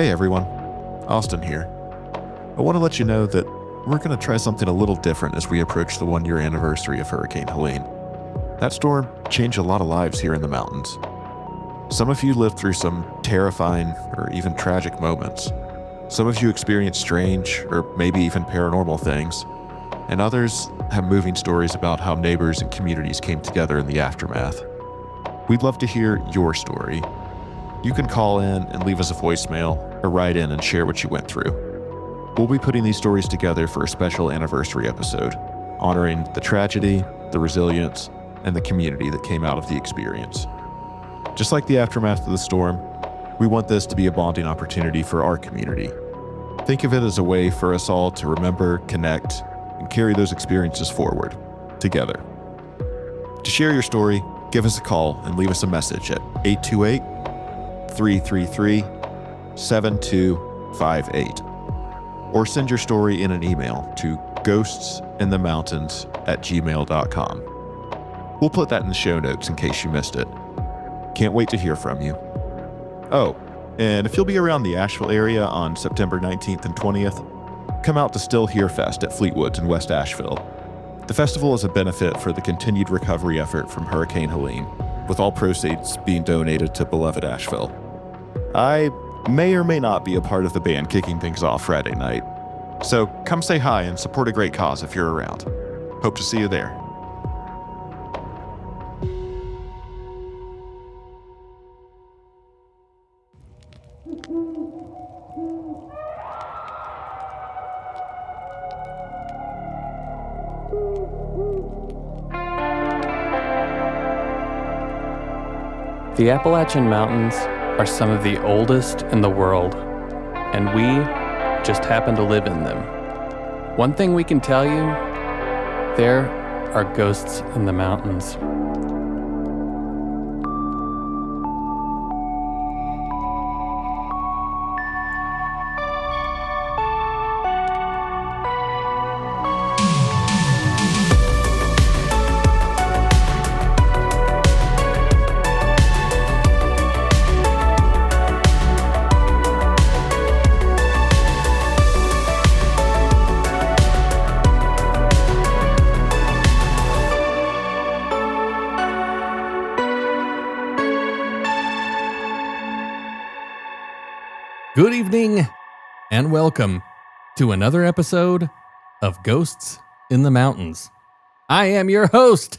Hey everyone, Austin here. I want to let you know that we're going to try something a little different as we approach the 1-year anniversary of Hurricane Helene. That storm changed a lot of lives here in the mountains. Some of you lived through some terrifying or even tragic moments. Some of you experienced strange or maybe even paranormal things, and others have moving stories about how neighbors and communities came together in the aftermath. We'd love to hear your story. You can call in and leave us a voicemail or write in and share what you went through. We'll be putting these stories together for a special anniversary episode, honoring the tragedy, the resilience, and the community that came out of the experience. Just like the aftermath of the storm, we want this to be a bonding opportunity for our community. Think of it as a way for us all to remember, connect, and carry those experiences forward, together. To share your story, give us a call and leave us a message at 828-333-7258. Or send your story in an email to ghostsinthemountains@gmail.com. We'll put that in the show notes in case you missed it. Can't wait to hear from you. Oh, and if you'll be around the Asheville area on September 19th and 20th, come out to Still Here Fest at Fleetwoods in West Asheville. The festival is a benefit for the continued recovery effort from Hurricane Helene, with all proceeds being donated to beloved Asheville. I may or may not be a part of the band kicking things off Friday night, so come say hi and support a great cause if you're around. Hope to see you there. The Appalachian Mountains are some of the oldest in the world, and we just happen to live in them. One thing we can tell you, there are ghosts in the mountains. Good evening, and welcome to another episode of Ghosts in the Mountains. I am your host,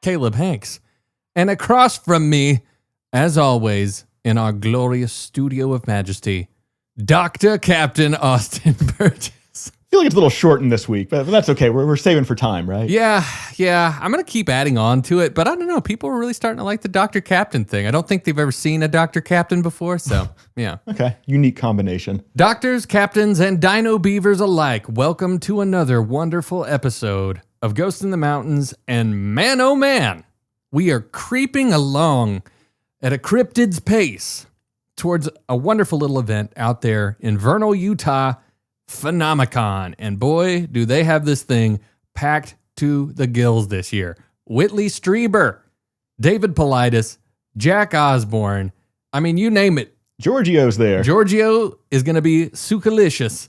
Caleb Hanks, and across from me, as always, in our glorious studio of majesty, Dr. Captain Austin Burgess. I feel like it's a little shortened this week, but that's okay. We're saving for time, right? Yeah. I'm going to keep adding on to it, but I don't know. People are really starting to like the Dr. Captain thing. I don't think they've ever seen a Dr. Captain before, so yeah. Okay, unique combination. Doctors, captains, and dino beavers alike, welcome to another wonderful episode of Ghosts in the Mountains, and man, oh man, we are creeping along at a cryptid's pace towards a wonderful little event out there in Vernal, Utah, Phenomicon. And boy, do they have this thing packed to the gills this year. Whitley Strieber, David Paulides, Jack Osborne. I mean, you name it. Giorgio's there. Giorgio is going to be sukalicious.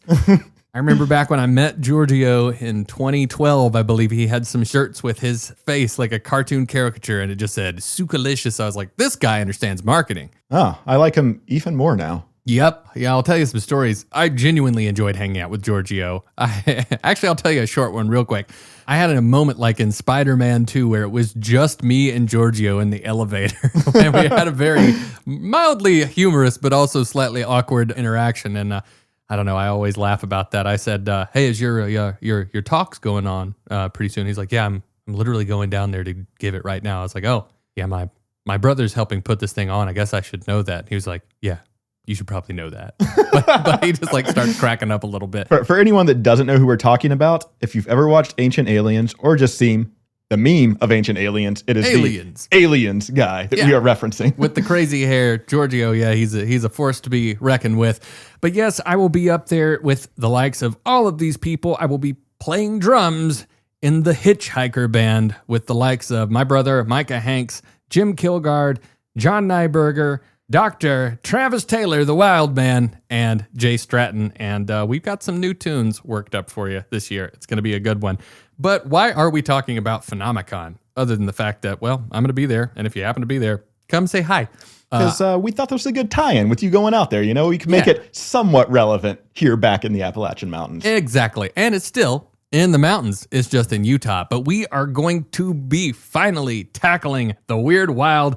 I remember back when I met Giorgio in 2012, I believe he had some shirts with his face like a cartoon caricature and it just said sukalicious. I was like, this guy understands marketing. Oh, I like him even more now. Yep. Yeah, I'll tell you some stories. I genuinely enjoyed hanging out with Giorgio. Actually, I'll tell you a short one real quick. I had a moment like in Spider-Man 2 where it was just me and Giorgio in the elevator. And we had a very mildly humorous but also slightly awkward interaction. And I don't know, I always laugh about that. I said, hey, is your talks going on pretty soon? He's like, yeah, I'm literally going down there to give it right now. I was like, oh, yeah, my brother's helping put this thing on. I guess I should know that. He was like, yeah. You should probably know that. but he just like starts cracking up a little bit. For anyone that doesn't know who we're talking about, if you've ever watched Ancient Aliens or just seen the meme of Ancient Aliens, it is Aliens. The Aliens guy that we are referencing. With the crazy hair, Giorgio, yeah, he's a force to be reckoned with. But yes, I will be up there with the likes of all of these people. I will be playing drums in the Hitchhiker Band with the likes of my brother, Micah Hanks, Jim Kilgard, John Nyberger, Dr. Travis Taylor, the Wild Man, and Jay Stratton. And we've got some new tunes worked up for you this year. It's going to be a good one. But why are we talking about Phenomicon? Other than the fact that, well, I'm going to be there. And if you happen to be there, come say hi. Because we thought this was a good tie-in with you going out there. You know, we can make it somewhat relevant here back in the Appalachian Mountains. Exactly. And it's still in the mountains. It's just in Utah. But we are going to be finally tackling the weird, wild,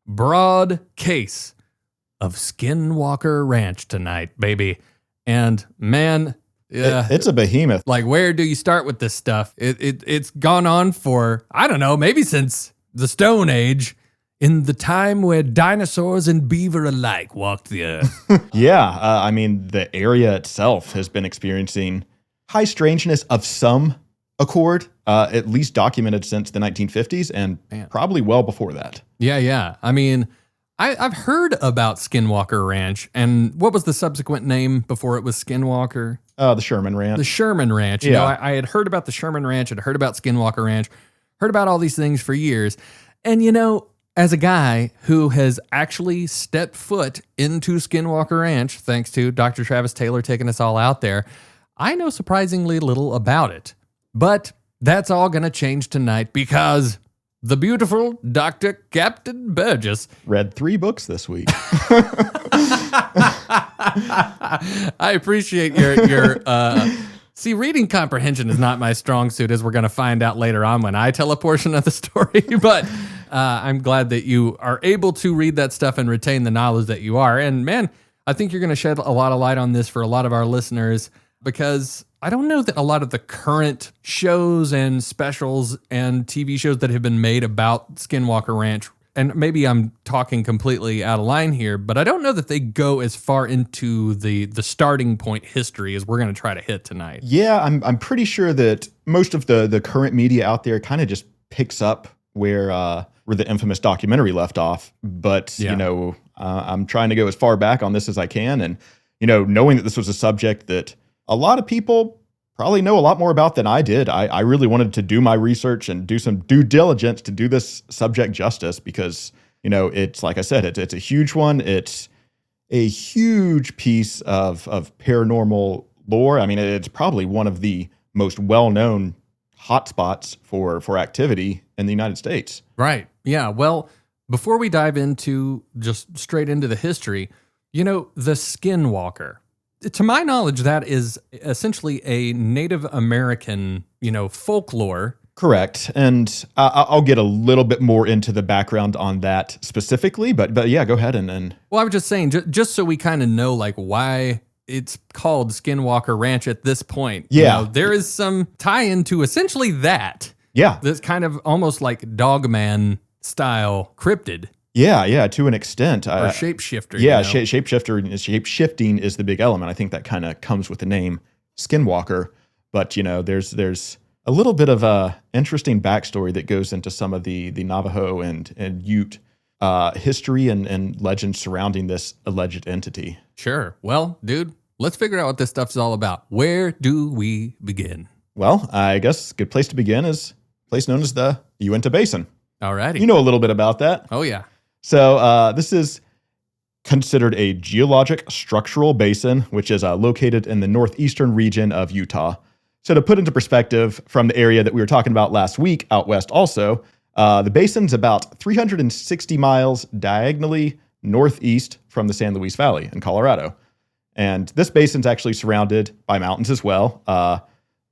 broad case of Skinwalker Ranch tonight, baby. And man, it's a behemoth. Like, where do you start with this stuff? It's gone on for, I don't know, maybe since the Stone Age, in the time where dinosaurs and beaver alike walked the earth. I mean, the area itself has been experiencing high strangeness of some accord, at least documented since the 1950s and probably well before that. Yeah. I mean, I've heard about Skinwalker Ranch, and what was the subsequent name before it was Skinwalker? The Sherman Ranch. The Sherman Ranch. You know, I had heard about the Sherman Ranch, I'd heard about Skinwalker Ranch, heard about all these things for years. And, you know, as a guy who has actually stepped foot into Skinwalker Ranch, thanks to Dr. Travis Taylor taking us all out there, I know surprisingly little about it. But that's all going to change tonight because the beautiful Dr. Captain Burgess read 3 books this week. I appreciate your see, reading comprehension is not my strong suit, as we're going to find out later on when I tell a portion of the story. But I'm glad that you are able to read that stuff and retain the knowledge that you are. And man, I think you're going to shed a lot of light on this for a lot of our listeners, because I don't know that a lot of the current shows and specials and TV shows that have been made about Skinwalker Ranch, and maybe I'm talking completely out of line here, but I don't know that they go as far into the starting point history as we're going to try to hit tonight. Yeah, I'm pretty sure that most of the current media out there kind of just picks up where the infamous documentary left off. But, you know, I'm trying to go as far back on this as I can. And, you know, knowing that this was a subject that a lot of people probably know a lot more about than I did. I really wanted to do my research and do some due diligence to do this subject justice because, you know, it's like I said, it's a huge one. It's a huge piece of paranormal lore. I mean, it's probably one of the most well-known hotspots for activity in the United States. Right. Yeah. Well, before we dive into just straight into the history, you know, the Skinwalker, to my knowledge, that is essentially a Native American, you know, folklore. Correct. And I'll get a little bit more into the background on that specifically, but yeah, go ahead and. Well, I was just saying, just so we kind of know, like, why it's called Skinwalker Ranch at this point. Yeah. You know, there is some tie-in to essentially that. Yeah. That's kind of almost like Dogman style cryptid. Yeah, to an extent. Or shapeshifter. Yeah, you know? shape-shifting is the big element. I think that kind of comes with the name Skinwalker. But, you know, there's a little bit of a interesting backstory that goes into some of the Navajo and Ute history and legends surrounding this alleged entity. Sure. Well, dude, let's figure out what this stuff's all about. Where do we begin? Well, I guess a good place to begin is a place known as the Uintah Basin. Alrighty. You know a little bit about that. Oh, yeah. So this is considered a geologic structural basin, which is located in the northeastern region of Utah. So to put into perspective from the area that we were talking about last week, out west also, the basin's about 360 miles diagonally northeast from the San Luis Valley in Colorado. And this basin's actually surrounded by mountains as well.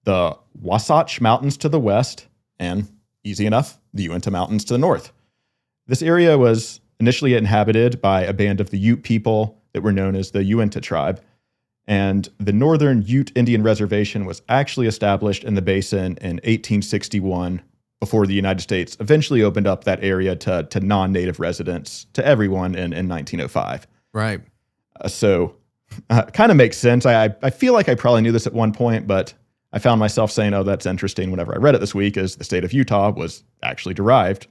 The Wasatch Mountains to the west, and easy enough, the Uintah Mountains to the north. This area was initially inhabited by a band of the Ute people that were known as the Uintah tribe. And the Northern Ute Indian Reservation was actually established in the basin in 1861 before the United States eventually opened up that area to non-native residents, to everyone in 1905. Right. So kind of makes sense. I feel like I probably knew this at one point, but I found myself saying, oh, that's interesting whenever I read it this week, is the state of Utah was actually derived,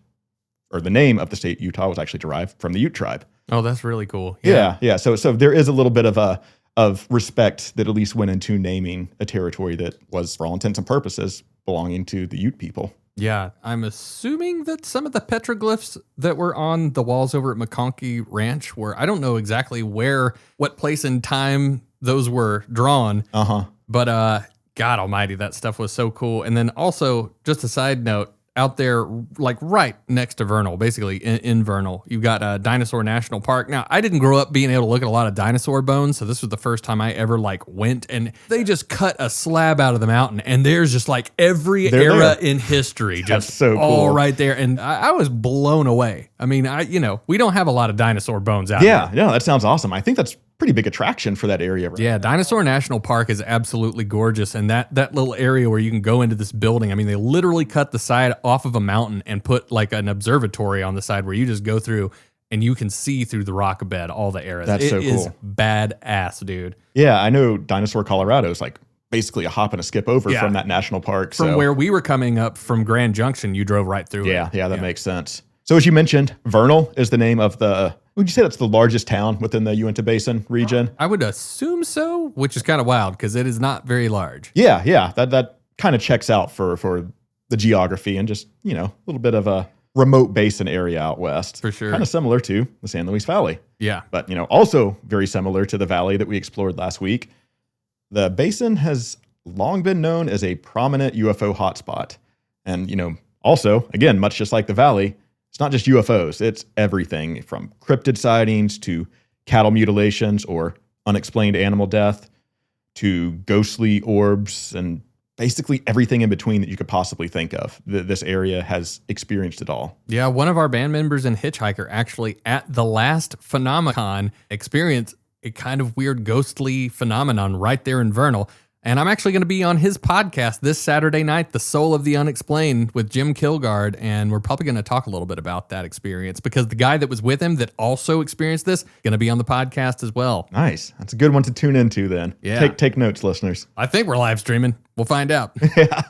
or the name of the state Utah was actually derived from the Ute tribe. Oh, that's really cool. Yeah. So there is a little bit of respect that at least went into naming a territory that was, for all intents and purposes, belonging to the Ute people. Yeah, I'm assuming that some of the petroglyphs that were on the walls over at McConkey Ranch were, I don't know exactly what place in time those were drawn. But God almighty, that stuff was so cool. And then also, just a side note, out there, like right next to Vernal, basically in Vernal, you've got Dinosaur National Park. Now, I didn't grow up being able to look at a lot of dinosaur bones, so this was the first time I ever went, and they just cut a slab out of the mountain, and there's just every era in history, just so all cool. right there, and I was blown away. I mean, we don't have a lot of dinosaur bones out Yeah, here. yeah, that sounds awesome. I think that's pretty big attraction for that area. Right? Yeah, Dinosaur National Park is absolutely gorgeous. And that little area where you can go into this building, I mean, they literally cut the side off of a mountain and put an observatory on the side where you just go through and you can see through the rock bed all the eras. That's so cool. It is badass, dude. Yeah, I know Dinosaur Colorado is basically a hop and a skip over from that national park. From where we were coming up from Grand Junction, you drove right through it. Yeah, that makes sense. So as you mentioned, Vernal is the name of would you say that's the largest town within the Uintah Basin region? I would assume so, which is kind of wild because it is not very large. Yeah, that kind of checks out for the geography and just, a little bit of a remote basin area out west. For sure. Kind of similar to the San Luis Valley. Yeah. But, also very similar to the valley that we explored last week. The basin has long been known as a prominent UFO hotspot. And, also, again, much just like the valley, it's not just UFOs, it's everything from cryptid sightings to cattle mutilations or unexplained animal death to ghostly orbs and basically everything in between that you could possibly think of. This area has experienced it all. Yeah, one of our band members and Hitchhiker actually at the last Phenomenon experienced a kind of weird ghostly phenomenon right there in Vernal. And I'm actually going to be on his podcast this Saturday night, The Soul of the Unexplained with Jim Kilgard. And we're probably going to talk a little bit about that experience because the guy that was with him that also experienced this going to be on the podcast as well. Nice. That's a good one to tune into then. Yeah. Take notes, listeners. I think we're live streaming. We'll find out. Yeah.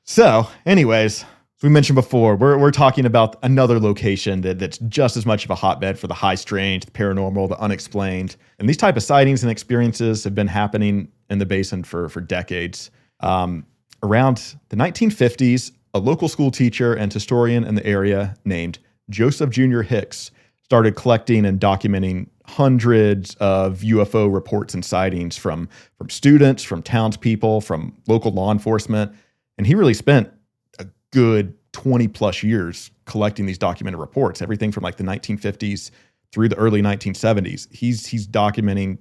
So anyways, as we mentioned before, we're talking about another location that's just as much of a hotbed for the high strange, the paranormal, the unexplained. And these type of sightings and experiences have been happening in the basin for decades. Around the 1950s, a local school teacher and historian in the area named Joseph Jr. Hicks started collecting and documenting hundreds of UFO reports and sightings from students, from townspeople, from local law enforcement. And he really spent a good 20 plus years collecting these documented reports, everything from the 1950s through the early 1970s. He's documenting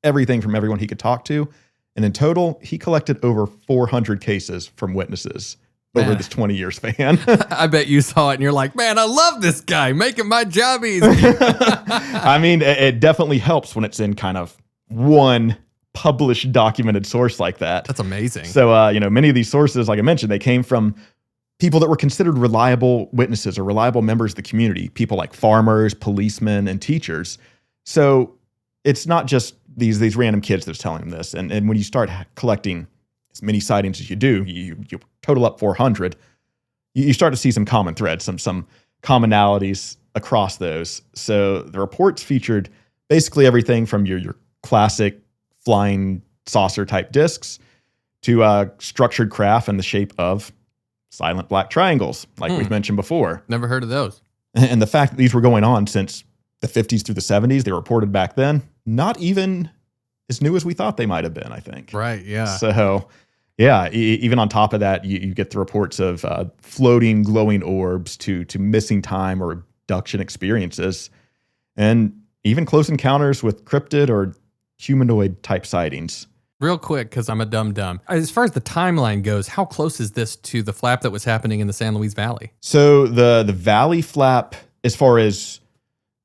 everything from everyone he could talk to. And in total, he collected over 400 cases from witnesses over this 20-year span. I bet you saw it and you're like, man, I love this guy making my job easy. I mean, it definitely helps when it's in kind of one published documented source like that. That's amazing. So, many of these sources, like I mentioned, they came from people that were considered reliable witnesses or reliable members of the community, people like farmers, policemen, and teachers. So it's not just these random kids that's telling them this. And when you start collecting as many sightings as you do, you total up 400, you start to see some common threads, some commonalities across those. So the reports featured basically everything from your classic flying saucer type discs to structured craft in the shape of silent black triangles, like we've mentioned before. Never heard of those. And the fact that these were going on since the 50s through the 70s, they were reported back then, not even as new as we thought they might have been, I think. Right, yeah. So, yeah, even on top of that, you get the reports of floating, glowing orbs to missing time or abduction experiences, and even close encounters with cryptid or humanoid type sightings. Real quick, because I'm a dum-dum. As far as the timeline goes, how close is this to the flap that was happening in the San Luis Valley? So the valley flap, as far as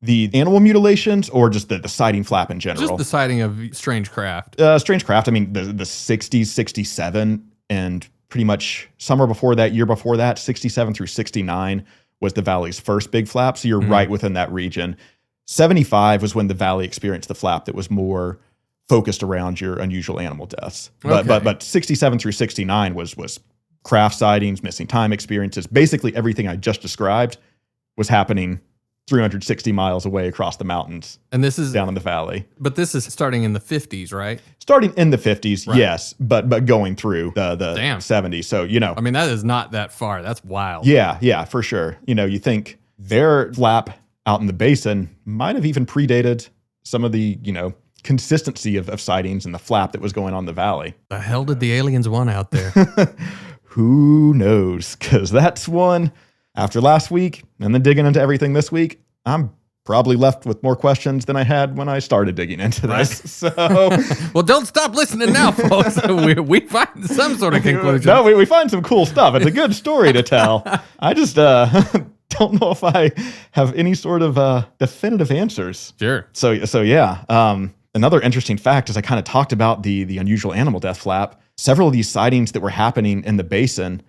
the animal mutilations or just the sighting flap in general? Just the sighting of strange craft. Strange craft, I mean, the 60s, 67, and pretty much summer before that, year before that, 67 through 69 was the valley's first big flap. So you're right within that region. 75 was when the valley experienced the flap that was more focused around your unusual animal deaths. But 67 through 69 was craft sightings, missing time experiences. Basically everything I just described was happening 360 miles away across the mountains And this is, down in the valley. but this is starting in the 50s, right? Starting in the 50s, Right. yes, but going through the Damn. 70s. So, I mean, that is not that far. That's wild. yeah, for sure. You think their flap out in the basin might have even predated some of the, consistency of sightings and the flap that was going on in the valley. The hell did the aliens want out there? Who knows? Because that's one, after last week and then digging into everything this week, I'm probably left with more questions than I had when I started digging into this. So, Well, don't stop listening now, folks. we find some sort of conclusion. no, we find some cool stuff. It's a good story to tell. I just don't know if I have any sort of definitive answers. Sure. So yeah. Another interesting fact is I kind of talked about the unusual animal death flap. Several of these sightings that were happening in the basin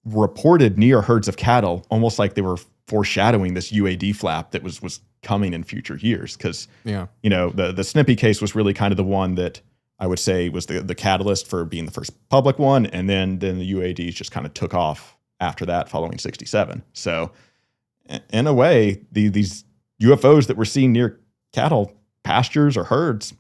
were reported near herds of cattle, almost like they were foreshadowing this UAD flap that was coming in future years. Because the Snippy case was really kind of the one that I would say was the catalyst for being the first public one, and then the UADs just kind of took off after that, following 67. So in a way, these UFOs that we're seeing near cattle pastures or herds,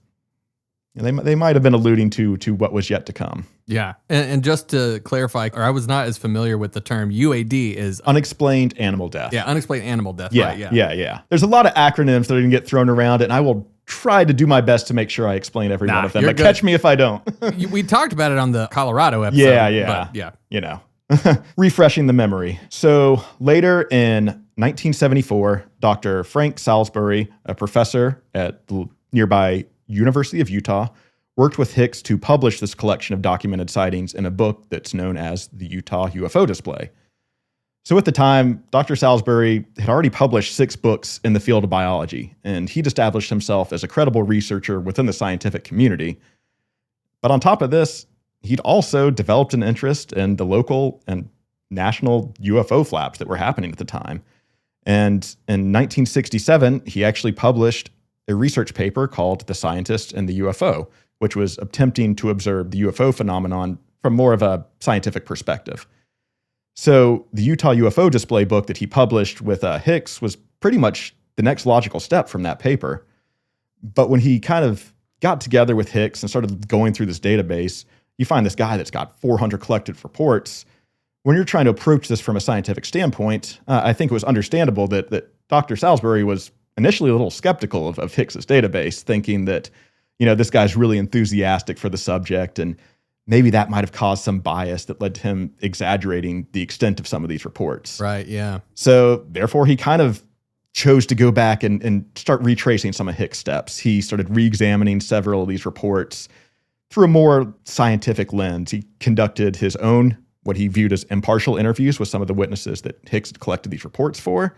they might have been alluding to what was yet to come. Yeah. And just to clarify, or I was not as familiar with the term, UAD is Unexplained animal death. Yeah, unexplained animal death. Yeah, Right, yeah. yeah. There's a lot of acronyms that are going to get thrown around, and I will try to do my best to make sure I explain every one of them, you're but good. catch me if I don't. We talked about it on the Colorado episode. Yeah. But yeah. Refreshing the memory. So later in 1974, Dr. Frank Salisbury, a professor at the nearby University of Utah, worked with Hicks to publish this collection of documented sightings in a book that's known as the Utah UFO Display. So at the time, Dr. Salisbury had already published 6 books in the field of biology, and he'd established himself as a credible researcher within the scientific community. But on top of this, he'd also developed an interest in the local and national UFO flaps that were happening at the time. And in 1967, he actually published a research paper called The Scientist and the UFO, which was attempting to observe the UFO phenomenon from more of a scientific perspective. So the Utah UFO Display book that he published with Hicks was pretty much the next logical step from that paper. But when he kind of got together with Hicks and started going through this database, you find this guy that's got 400 collected reports. When you're trying to approach this from a scientific standpoint, I think it was understandable that Dr. Salisbury was initially a little skeptical of Hicks's database, thinking that, this guy's really enthusiastic for the subject, and maybe that might have caused some bias that led to him exaggerating the extent of some of these reports. Right, yeah. So therefore, he kind of chose to go back and start retracing some of Hicks' steps. He started re-examining several of these reports through a more scientific lens. He conducted his own, what he viewed as impartial interviews with some of the witnesses that Hicks had collected these reports for.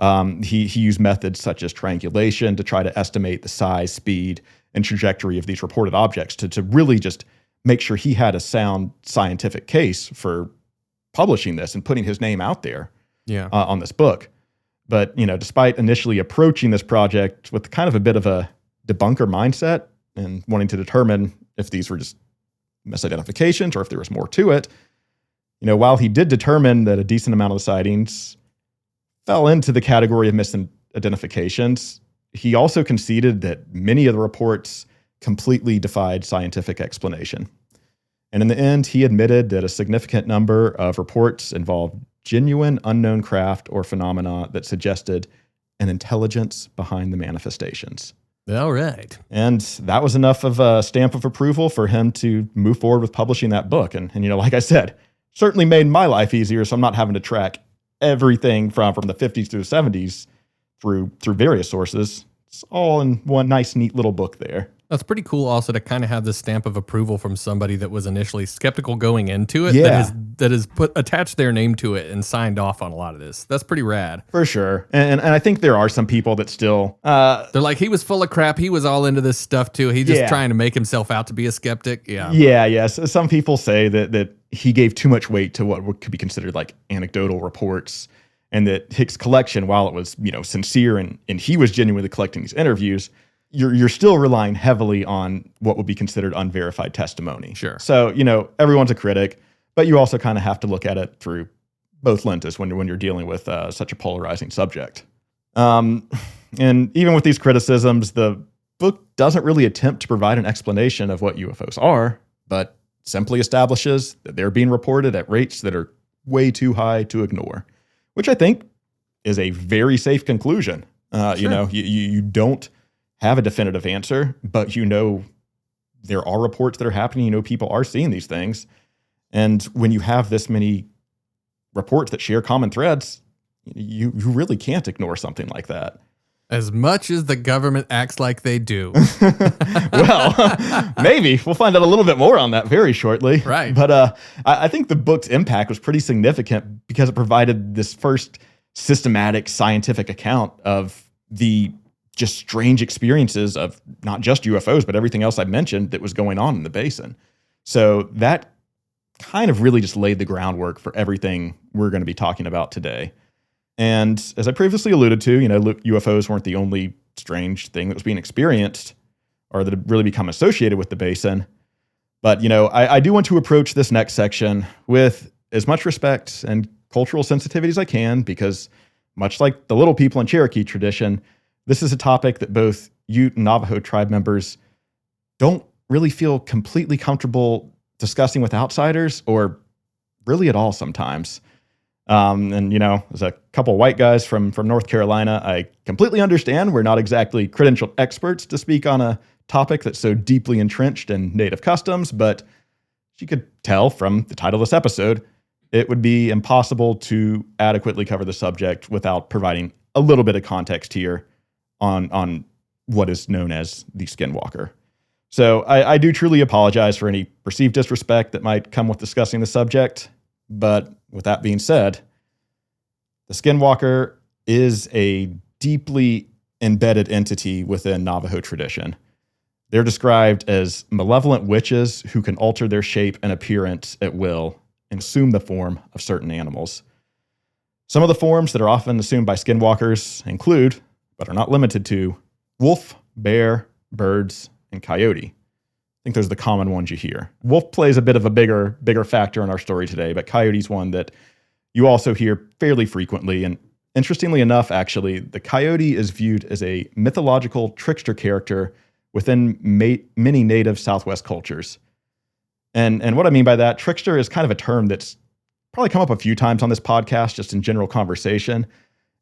He used methods such as triangulation to try to estimate the size, speed, and trajectory of these reported objects to really just make sure he had a sound scientific case for publishing this and putting his name out there on this book. But, despite initially approaching this project with kind of a bit of a debunker mindset and wanting to determine if these were just misidentifications or if there was more to it, while he did determine that a decent amount of the sightings fell into the category of misidentifications, he also conceded that many of the reports completely defied scientific explanation. And in the end, he admitted that a significant number of reports involved genuine unknown craft or phenomena that suggested an intelligence behind the manifestations. All right. And that was enough of a stamp of approval for him to move forward with publishing that book. And like I said, certainly made my life easier, so I'm not having to track everything from the 50s through the 70s through various sources. It's all in one nice, neat little book there. That's pretty cool also to kind of have this stamp of approval from somebody that was initially skeptical going into it, Yeah. that has attached their name to it and signed off on a lot of this. That's pretty rad. For sure. And I think there are some people that still... They're like, he was full of crap. He was all into this stuff too. He's just Yeah. trying to make himself out to be a skeptic. Yeah. Yes. Some people say that he gave too much weight to what could be considered like anecdotal reports, and that Hicks' collection, while it was, sincere and he was genuinely collecting these interviews, you're still relying heavily on what would be considered unverified testimony. Sure. So, everyone's a critic, but you also kind of have to look at it through both lenses when you're dealing with such a polarizing subject. And even with these criticisms, the book doesn't really attempt to provide an explanation of what UFOs are, but simply establishes that they're being reported at rates that are way too high to ignore, which I think is a very safe conclusion. Sure. You don't have a definitive answer, but there are reports that are happening. People are seeing these things. And when you have this many reports that share common threads, you really can't ignore something like that. As much as the government acts like they do. Well, maybe. We'll find out a little bit more on that very shortly. Right. But I think the book's impact was pretty significant because it provided this first systematic scientific account of the just strange experiences of not just UFOs, but everything else I mentioned that was going on in the basin. So that kind of really just laid the groundwork for everything we're going to be talking about today. And as I previously alluded to, UFOs weren't the only strange thing that was being experienced or that had really become associated with the basin. But, I do want to approach this next section with as much respect and cultural sensitivity as I can, because much like the Little People and Cherokee tradition, this is a topic that both Ute and Navajo tribe members don't really feel completely comfortable discussing with outsiders, or really at all sometimes. As a couple white guys from North Carolina, I completely understand we're not exactly credentialed experts to speak on a topic that's so deeply entrenched in Native customs, but as you could tell from the title of this episode, it would be impossible to adequately cover the subject without providing a little bit of context here on what is known as the Skinwalker. So I do truly apologize for any perceived disrespect that might come with discussing the subject. But with that being said, the Skinwalker is a deeply embedded entity within Navajo tradition. They're described as malevolent witches who can alter their shape and appearance at will and assume the form of certain animals. Some of the forms that are often assumed by Skinwalkers include, but are not limited to, wolf, bear, birds, and coyote. I think those are the common ones you hear. Wolf plays a bit of a bigger factor in our story today, but coyote's one that you also hear fairly frequently. And interestingly enough, actually, the coyote is viewed as a mythological trickster character within many native Southwest cultures. And what I mean by that, trickster is kind of a term that's probably come up a few times on this podcast, just in general conversation.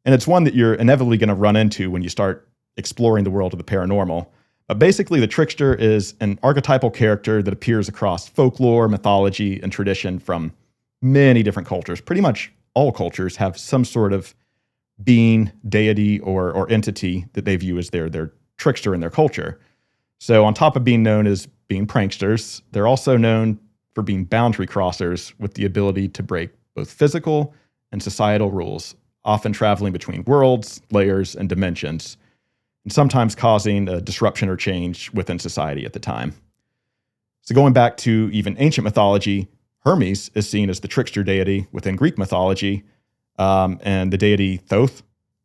And it's one that you're inevitably going to run into when you start exploring the world of the paranormal. But basically, the trickster is an archetypal character that appears across folklore, mythology, and tradition from many different cultures. Pretty much all cultures have some sort of being, deity, or entity that they view as their trickster in their culture. So on top of being known as being pranksters, they're also known for being boundary crossers with the ability to break both physical and societal rules, often traveling between worlds, layers, and dimensions, and sometimes causing a disruption or change within society at the time. So going back to even ancient mythology, Hermes is seen as the trickster deity within Greek mythology, and the deity Thoth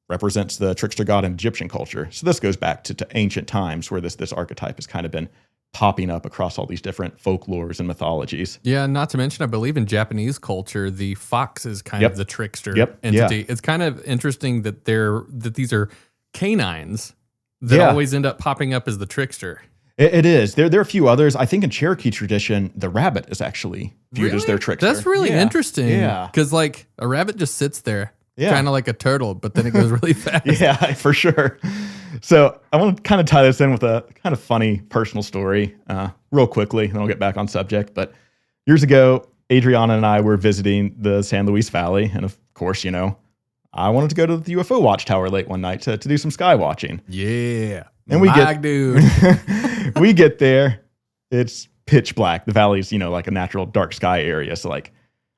represents the trickster god in Egyptian culture. So this goes back to ancient times where this archetype has kind of been popping up across all these different folklores and mythologies. Yeah, not to mention, I believe in Japanese culture, the fox is kind of the trickster entity. It's kind of interesting that these are canines that always end up popping up as the trickster. It is. There are a few others. I think in Cherokee tradition, the rabbit is actually viewed as their trickster. That's really interesting. Yeah. Because like a rabbit just sits there, kind of like a turtle, but then it goes really fast. Yeah, for sure. So I want to kind of tie this in with a kind of funny personal story real quickly, and then I'll get back on subject. But years ago, Adriana and I were visiting the San Luis Valley. And of course, I wanted to go to the UFO watchtower late one night to do some sky watching. Yeah. And we get there, it's pitch black. The valley's, like a natural dark sky area. So like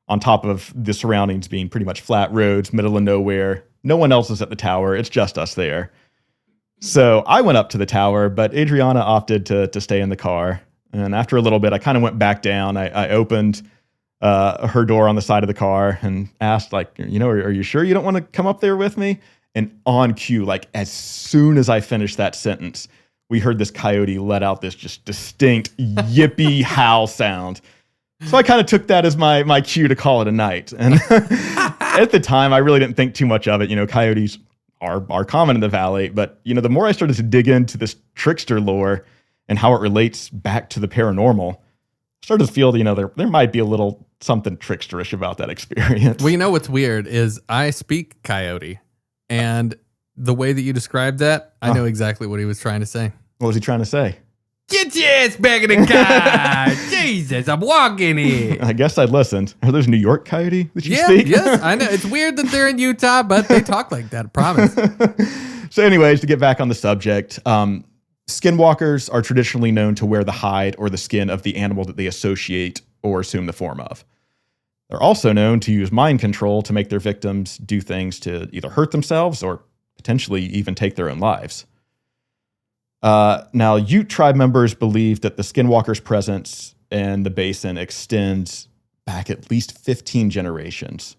on top of the surroundings being pretty much flat roads, middle of nowhere, no one else is at the tower. It's just us there. So I went up to the tower, but Adriana opted to stay in the car. And after a little bit, I kind of went back down. I opened her door on the side of the car and asked, like, are you sure you don't want to come up there with me? And on cue, like as soon as I finished that sentence, we heard this coyote let out this just distinct yippee howl sound. So I kind of took that as my cue to call it a night. And at the time, I really didn't think too much of it. Coyotes are common in the valley. But, the more I started to dig into this trickster lore and how it relates back to the paranormal, I started to feel, there might be a little something tricksterish about that experience. Well, what's weird is I speak coyote, and the way that you described that, I know exactly what he was trying to say. What was he trying to say? Get your ass back in the car. Jesus, I'm walking here. I guess I listened. Are those New York coyote that you Yeah, speak? yes, I know. It's weird that they're in Utah, but they talk like that, I promise. So anyways, to get back on the subject, skinwalkers are traditionally known to wear the hide or the skin of the animal that they associate or assume the form of. They're also known to use mind control to make their victims do things to either hurt themselves or potentially even take their own lives. Now, Ute tribe members believe that the skinwalker's presence in the basin extends back at least 15 generations.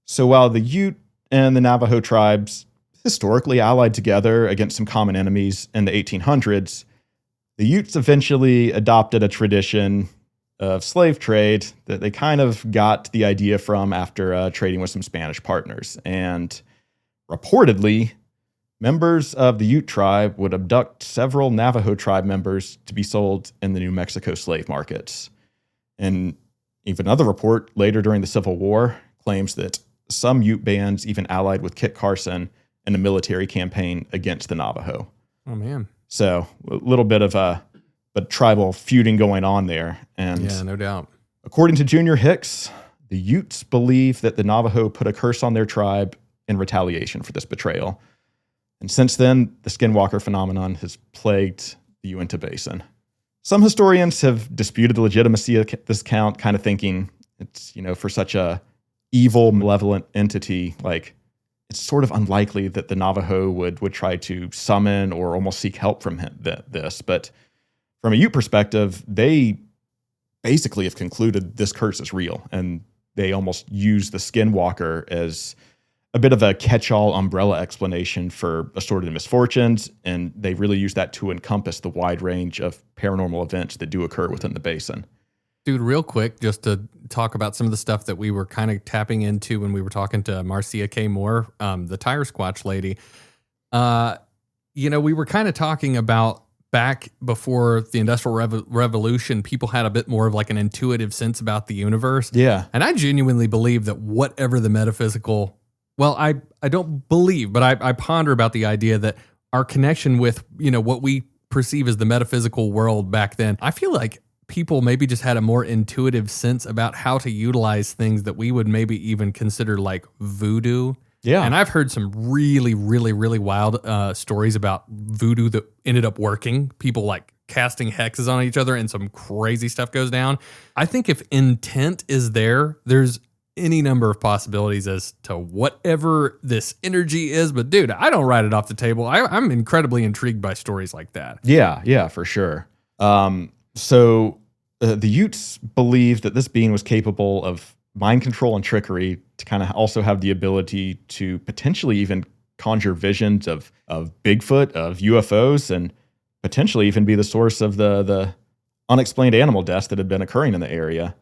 So while the Ute and the Navajo tribes historically allied together against some common enemies in the 1800s, the Utes eventually adopted a tradition of slave trade that they kind of got the idea from after trading with some Spanish partners. And reportedly, members of the Ute tribe would abduct several Navajo tribe members to be sold in the New Mexico slave markets. And even another report later during the Civil War claims that some Ute bands even allied with Kit Carson in a military campaign against the Navajo. Oh, man. So a little bit of a tribal feuding going on there. And Yeah, no doubt. according to Junior Hicks, the Utes believe that the Navajo put a curse on their tribe in retaliation for this betrayal. And since then, the skinwalker phenomenon has plagued the Uintah Basin. Some historians have disputed the legitimacy of this account, kind of thinking it's, for such a evil, malevolent entity, like it's sort of unlikely that the Navajo would try to summon or almost seek help from this. But from a Ute perspective, they basically have concluded this curse is real, and they almost use the skinwalker as a bit of a catch-all umbrella explanation for assorted misfortunes, and they really use that to encompass the wide range of paranormal events that do occur within the basin. Dude, real quick, just to talk about some of the stuff that we were kind of tapping into when we were talking to Marcia K. Moore, the tire squatch lady. We were kind of talking about back before the Industrial Revolution, people had a bit more of like an intuitive sense about the universe. Yeah. And I genuinely believe that whatever the metaphysical... Well, I don't believe, but I ponder about the idea that our connection with, what we perceive as the metaphysical world back then, I feel like people maybe just had a more intuitive sense about how to utilize things that we would maybe even consider like voodoo. Yeah. And I've heard some really, really, really wild stories about voodoo that ended up working. People like casting hexes on each other and some crazy stuff goes down. I think if intent is there's any number of possibilities as to whatever this energy is. But dude, I don't write it off the table. I'm incredibly intrigued by stories like that. Yeah, for sure. So the Utes believed that this being was capable of mind control and trickery to kind of also have the ability to potentially even conjure visions of Bigfoot, of UFOs, and potentially even be the source of the unexplained animal deaths that had been occurring in the area.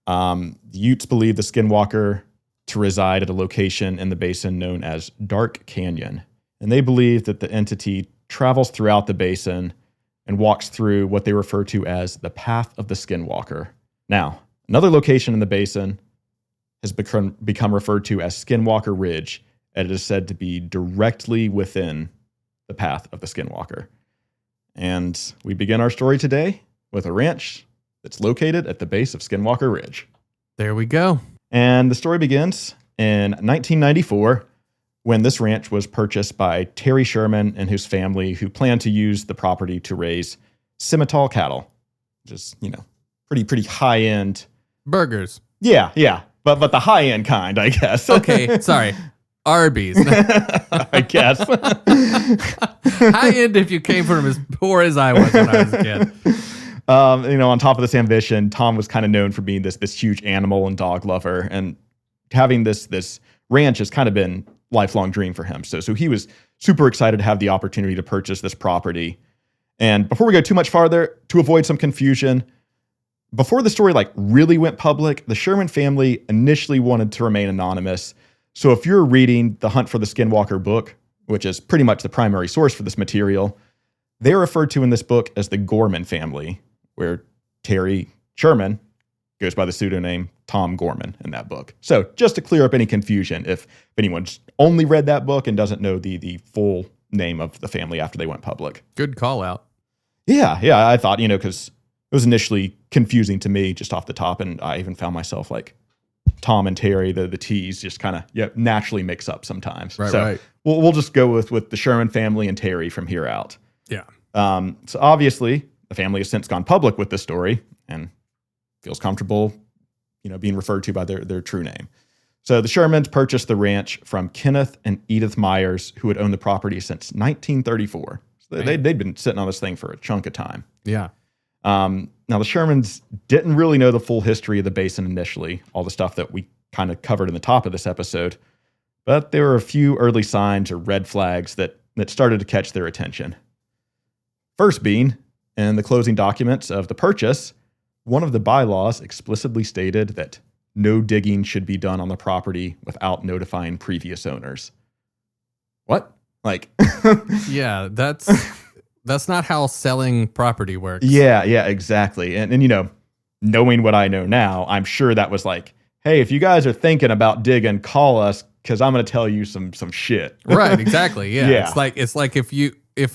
The Utes believe the skinwalker to reside at a location in the basin known as Dark Canyon. And they believe that the entity travels throughout the basin and walks through what they refer to as the path of the skinwalker. Now, another location in the basin has become referred to as Skinwalker Ridge, and it is said to be directly within the path of the skinwalker. And we begin our story today with a ranch that's located at the base of Skinwalker Ridge. There we go. And the story begins in 1994 when this ranch was purchased by Terry Sherman and his family, who planned to use the property to raise Simmental cattle. Just, pretty high-end. Burgers. Yeah. But the high-end kind, I guess. Okay, sorry. Arby's. I guess. High end if you came from as poor as I was when I was a kid. On top of this ambition, Tom was kind of known for being this huge animal and dog lover, and having this ranch has kind of been a lifelong dream for him. So he was super excited to have the opportunity to purchase this property. And before we go too much farther, to avoid some confusion, before the story really went public, the Sherman family initially wanted to remain anonymous So if you're reading the Hunt for the Skinwalker book, which is pretty much the primary source for this material, they're referred to in this book as the Gorman family, where Terry Sherman goes by the pseudonym Tom Gorman in that book. So just to clear up any confusion, if anyone's only read that book and doesn't know the full name of the family after they went public. Good call out. Yeah, I thought, because it was initially confusing to me just off the top, and I even found myself like Tom and Terry, the T's just kind of naturally mix up sometimes. Right. We'll just go with the Sherman family and Terry from here out. Yeah. So obviously, the family has since gone public with this story and feels comfortable, being referred to by their true name. So the Shermans purchased the ranch from Kenneth and Edith Myers, who had owned the property since 1934. So they'd been sitting on this thing for a chunk of time. Yeah. Now, the Shermans didn't really know the full history of the basin initially, all the stuff that we kind of covered in the top of this episode. But there were a few early signs or red flags that started to catch their attention. First being, in the closing documents of the purchase, one of the bylaws explicitly stated that no digging should be done on the property without notifying previous owners. What? Yeah, that's not how selling property works. Yeah, exactly. And knowing what I know now, I'm sure that was like, hey, if you guys are thinking about digging, call us because I'm going to tell you some shit. Right, exactly. Yeah. Yeah. It's like if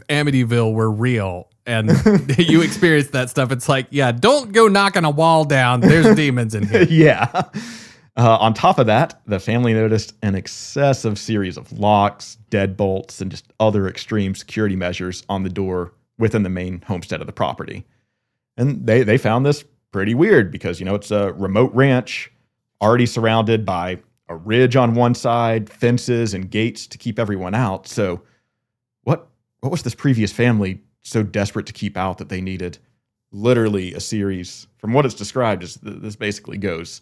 Amityville were real and you experienced that stuff, it's like, yeah, don't go knocking a wall down. There's demons in here. Yeah. On top of that, the family noticed an excessive series of locks, deadbolts, and just other extreme security measures on the door within the main homestead of the property. And they found this pretty weird because, it's a remote ranch already surrounded by a ridge on one side, fences and gates to keep everyone out. So what was this previous family so desperate to keep out that they needed literally a series, from what it's described, as this basically goes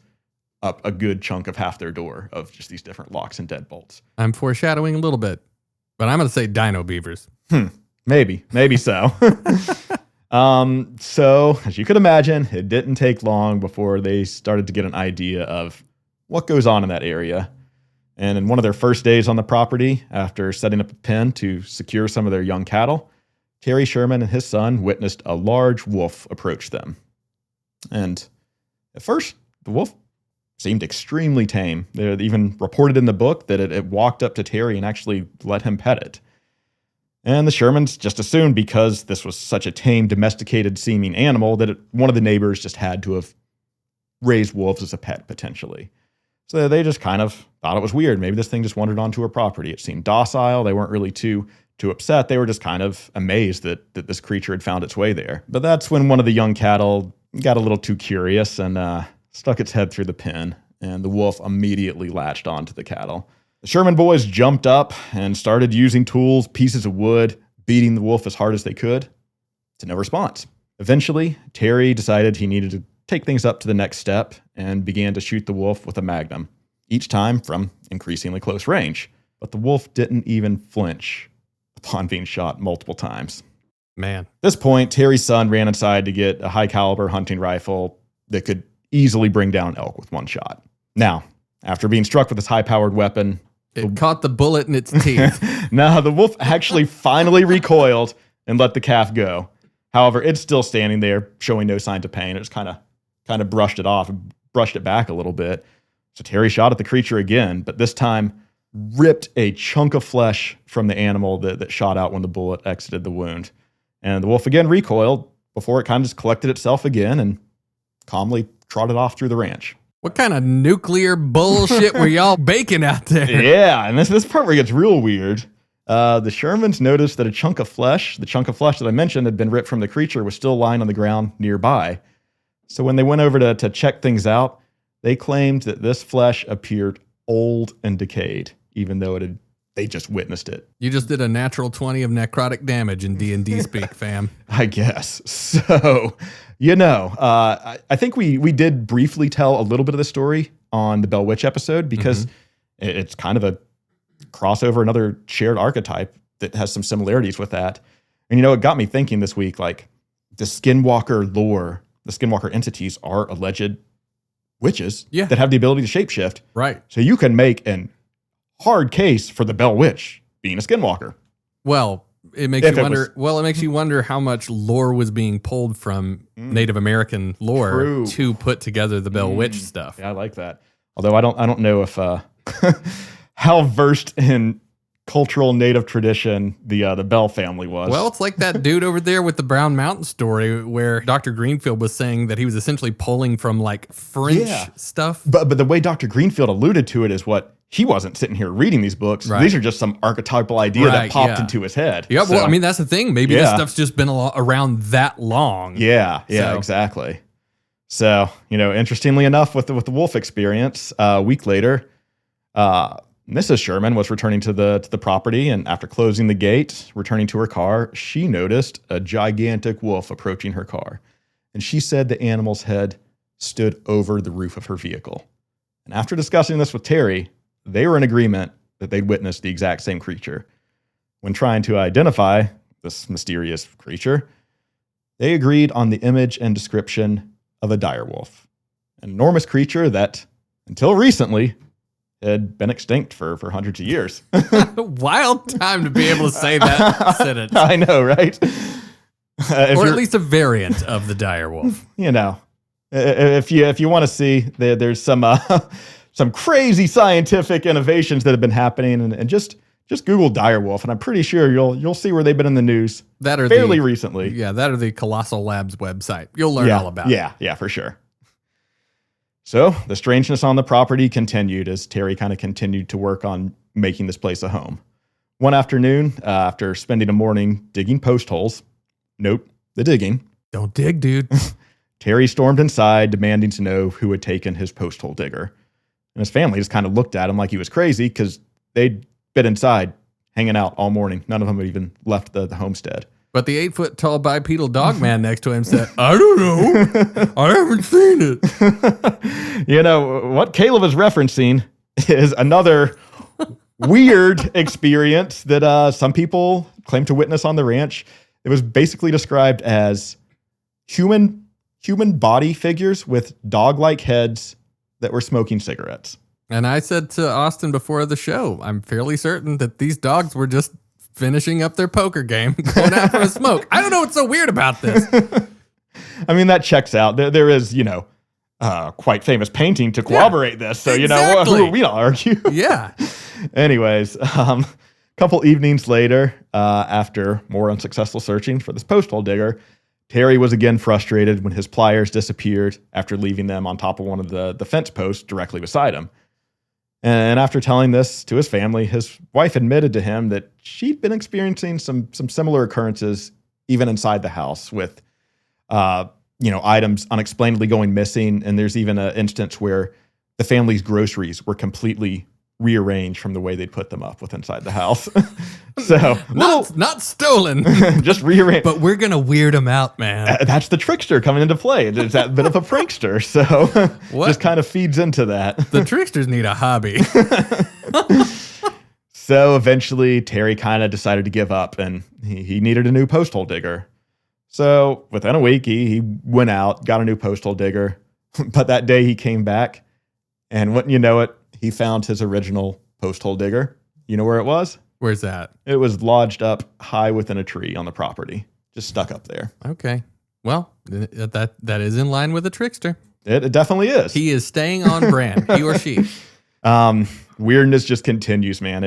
up a good chunk of half their door of just these different locks and deadbolts. I'm foreshadowing a little bit, but I'm going to say dino beavers. Maybe so. So as you could imagine, it didn't take long before they started to get an idea of what goes on in that area. And in one of their first days on the property, after setting up a pen to secure some of their young cattle, Terry Sherman and his son witnessed a large wolf approach them. And at first, the wolf seemed extremely tame. They even reported in the book that it walked up to Terry and actually let him pet it. And the Shermans just assumed, because this was such a tame, domesticated-seeming animal, that one of the neighbors just had to have raised wolves as a pet, potentially. So they just kind of thought it was weird. Maybe this thing just wandered onto her property. It seemed docile. They weren't really too upset. They were just kind of amazed that this creature had found its way there. But that's when one of the young cattle got a little too curious and stuck its head through the pen, and the wolf immediately latched onto the cattle. The Sherman boys jumped up and started using tools, pieces of wood, beating the wolf as hard as they could, to no response. Eventually, Terry decided he needed to take things up to the next step and began to shoot the wolf with a magnum, each time from increasingly close range. But the wolf didn't even flinch upon being shot multiple times. Man. At this point, Terry's son ran inside to get a high-caliber hunting rifle that could easily bring down an elk with one shot. Now, after being struck with this high-powered weapon, it caught the bullet in its teeth. No, the wolf actually finally recoiled and let the calf go. However, it's still standing there, showing no signs of pain. It just kind of brushed it off, brushed it back a little bit. So Terry shot at the creature again, but this time ripped a chunk of flesh from the animal that shot out when the bullet exited the wound. And the wolf again recoiled before it kind of just collected itself again and calmly trotted off through the ranch. What kind of nuclear bullshit were y'all baking out there? Yeah, and this part where it gets real weird. The Shermans noticed that the chunk of flesh that I mentioned had been ripped from the creature, was still lying on the ground nearby. So when they went over to check things out, they claimed that this flesh appeared old and decayed, even though they just witnessed it. You just did a natural 20 of necrotic damage in D&D speak, fam. I guess. So, I think we did briefly tell a little bit of the story on the Bell Witch episode because it's kind of a crossover, another shared archetype that has some similarities with that. And, it got me thinking this week, like the Skinwalker lore, the Skinwalker entities are alleged witches that have the ability to shapeshift. Right. So you can make an hard case for the Bell Witch being a skinwalker. Well, it makes If you it wonder. was- It makes you wonder how much lore was being pulled from Native American lore True. to put together the Bell Witch stuff. Yeah, I like that. Although I don't know if how versed in cultural Native tradition the Bell family was. Well, it's like that dude over there with the Brown Mountain story where Dr. Greenfield was saying that he was essentially pulling from like French stuff. but the way Dr. Greenfield alluded to it is what he wasn't sitting here reading these books. Right. These are just some archetypal idea that Right, popped yeah. into his head. Yeah, well, So- I mean, that's the thing. Maybe this Yeah. stuff's just been around that long. Yeah, So- exactly. So, interestingly enough, with the wolf experience, a week later, Mrs. Sherman was returning to the property, and after closing the gate, returning to her car, she noticed a gigantic wolf approaching her car. And she said the animal's head stood over the roof of her vehicle. And after discussing this with Terry, they were in agreement that they'd witnessed the exact same creature. When trying to identify this mysterious creature, they agreed on the image and description of a direwolf, an enormous creature that, until recently, had been extinct for hundreds of years. Wild time to be able to say that sentence. I know, right? Or at least a variant of the direwolf. If you want to see, there's some crazy scientific innovations that have been happening, and just Google direwolf, and I'm pretty sure you'll see where they've been in the news That or fairly recently. Yeah, that or the Colossal Labs website. You'll learn all about it. Yeah, for sure. So the strangeness on the property continued as Terry kind of continued to work on making this place a home. One afternoon, after spending a morning digging post holes, nope, the digging, Don't dig, dude. Terry stormed inside, demanding to know who had taken his post hole digger. And his family just kind of looked at him like he was crazy because they'd been inside hanging out all morning. None of them had even left the homestead. But the 8-foot-tall bipedal dog man next to him said, I don't know. I haven't seen it. What Caleb is referencing is another weird experience that some people claim to witness on the ranch. It was basically described as human body figures with dog-like heads that were smoking cigarettes. And I said to Austin before the show, I'm fairly certain that these dogs were just finishing up their poker game, going out for a smoke. I don't know what's so weird about this. I mean, that checks out. There is, quite famous painting to corroborate this. So, exactly. who are we to argue? Yeah. Anyways, a couple evenings later, after more unsuccessful searching for this post hole digger, Terry was again frustrated when his pliers disappeared after leaving them on top of one of the fence posts directly beside him. And after telling this to his family, his wife admitted to him that she'd been experiencing some similar occurrences even inside the house with, items unexplainably going missing. And there's even an instance where the family's groceries were completely rearranged from the way they'd put them up with inside the house. So Not stolen, just rearranged. but we're going to weird them out, man. That's the trickster coming into play. It's that bit of a prankster. So What? just kind of feeds into that. The tricksters need a hobby. So eventually Terry kind of decided to give up, and he needed a new post hole digger. So within a week, he went out, got a new post hole digger. But that day he came back, and wouldn't you know it, he found his original post hole digger. You know where it was? Where's that? It was lodged up high within a tree on the property, just stuck up there. Okay. Well, that is in line with a trickster. It definitely is. He is staying on brand, he or she. Weirdness just continues, man.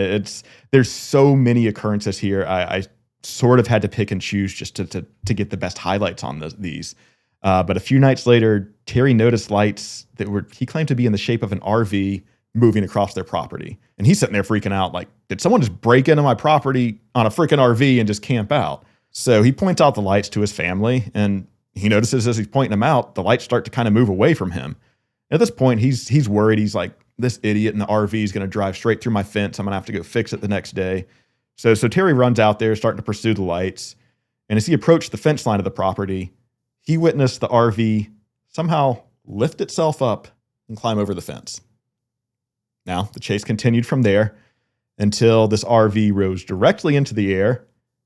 There's so many occurrences here. I sort of had to pick and choose just to get the best highlights on these. But a few nights later, Terry noticed lights that he claimed to be in the shape of an RV moving across their property. And he's sitting there freaking out like, did someone just break into my property on a freaking RV and just camp out? So he points out the lights to his family, and he notices as he's pointing them out, the lights start to kind of move away from him. At this point, he's worried. He's like, this idiot in the RV is going to drive straight through my fence. I'm going to have to go fix it the next day. So Terry runs out there, starting to pursue the lights. And as he approached the fence line of the property, he witnessed the RV somehow lift itself up and climb over the fence. Now, the chase continued from there until this RV rose directly into the air.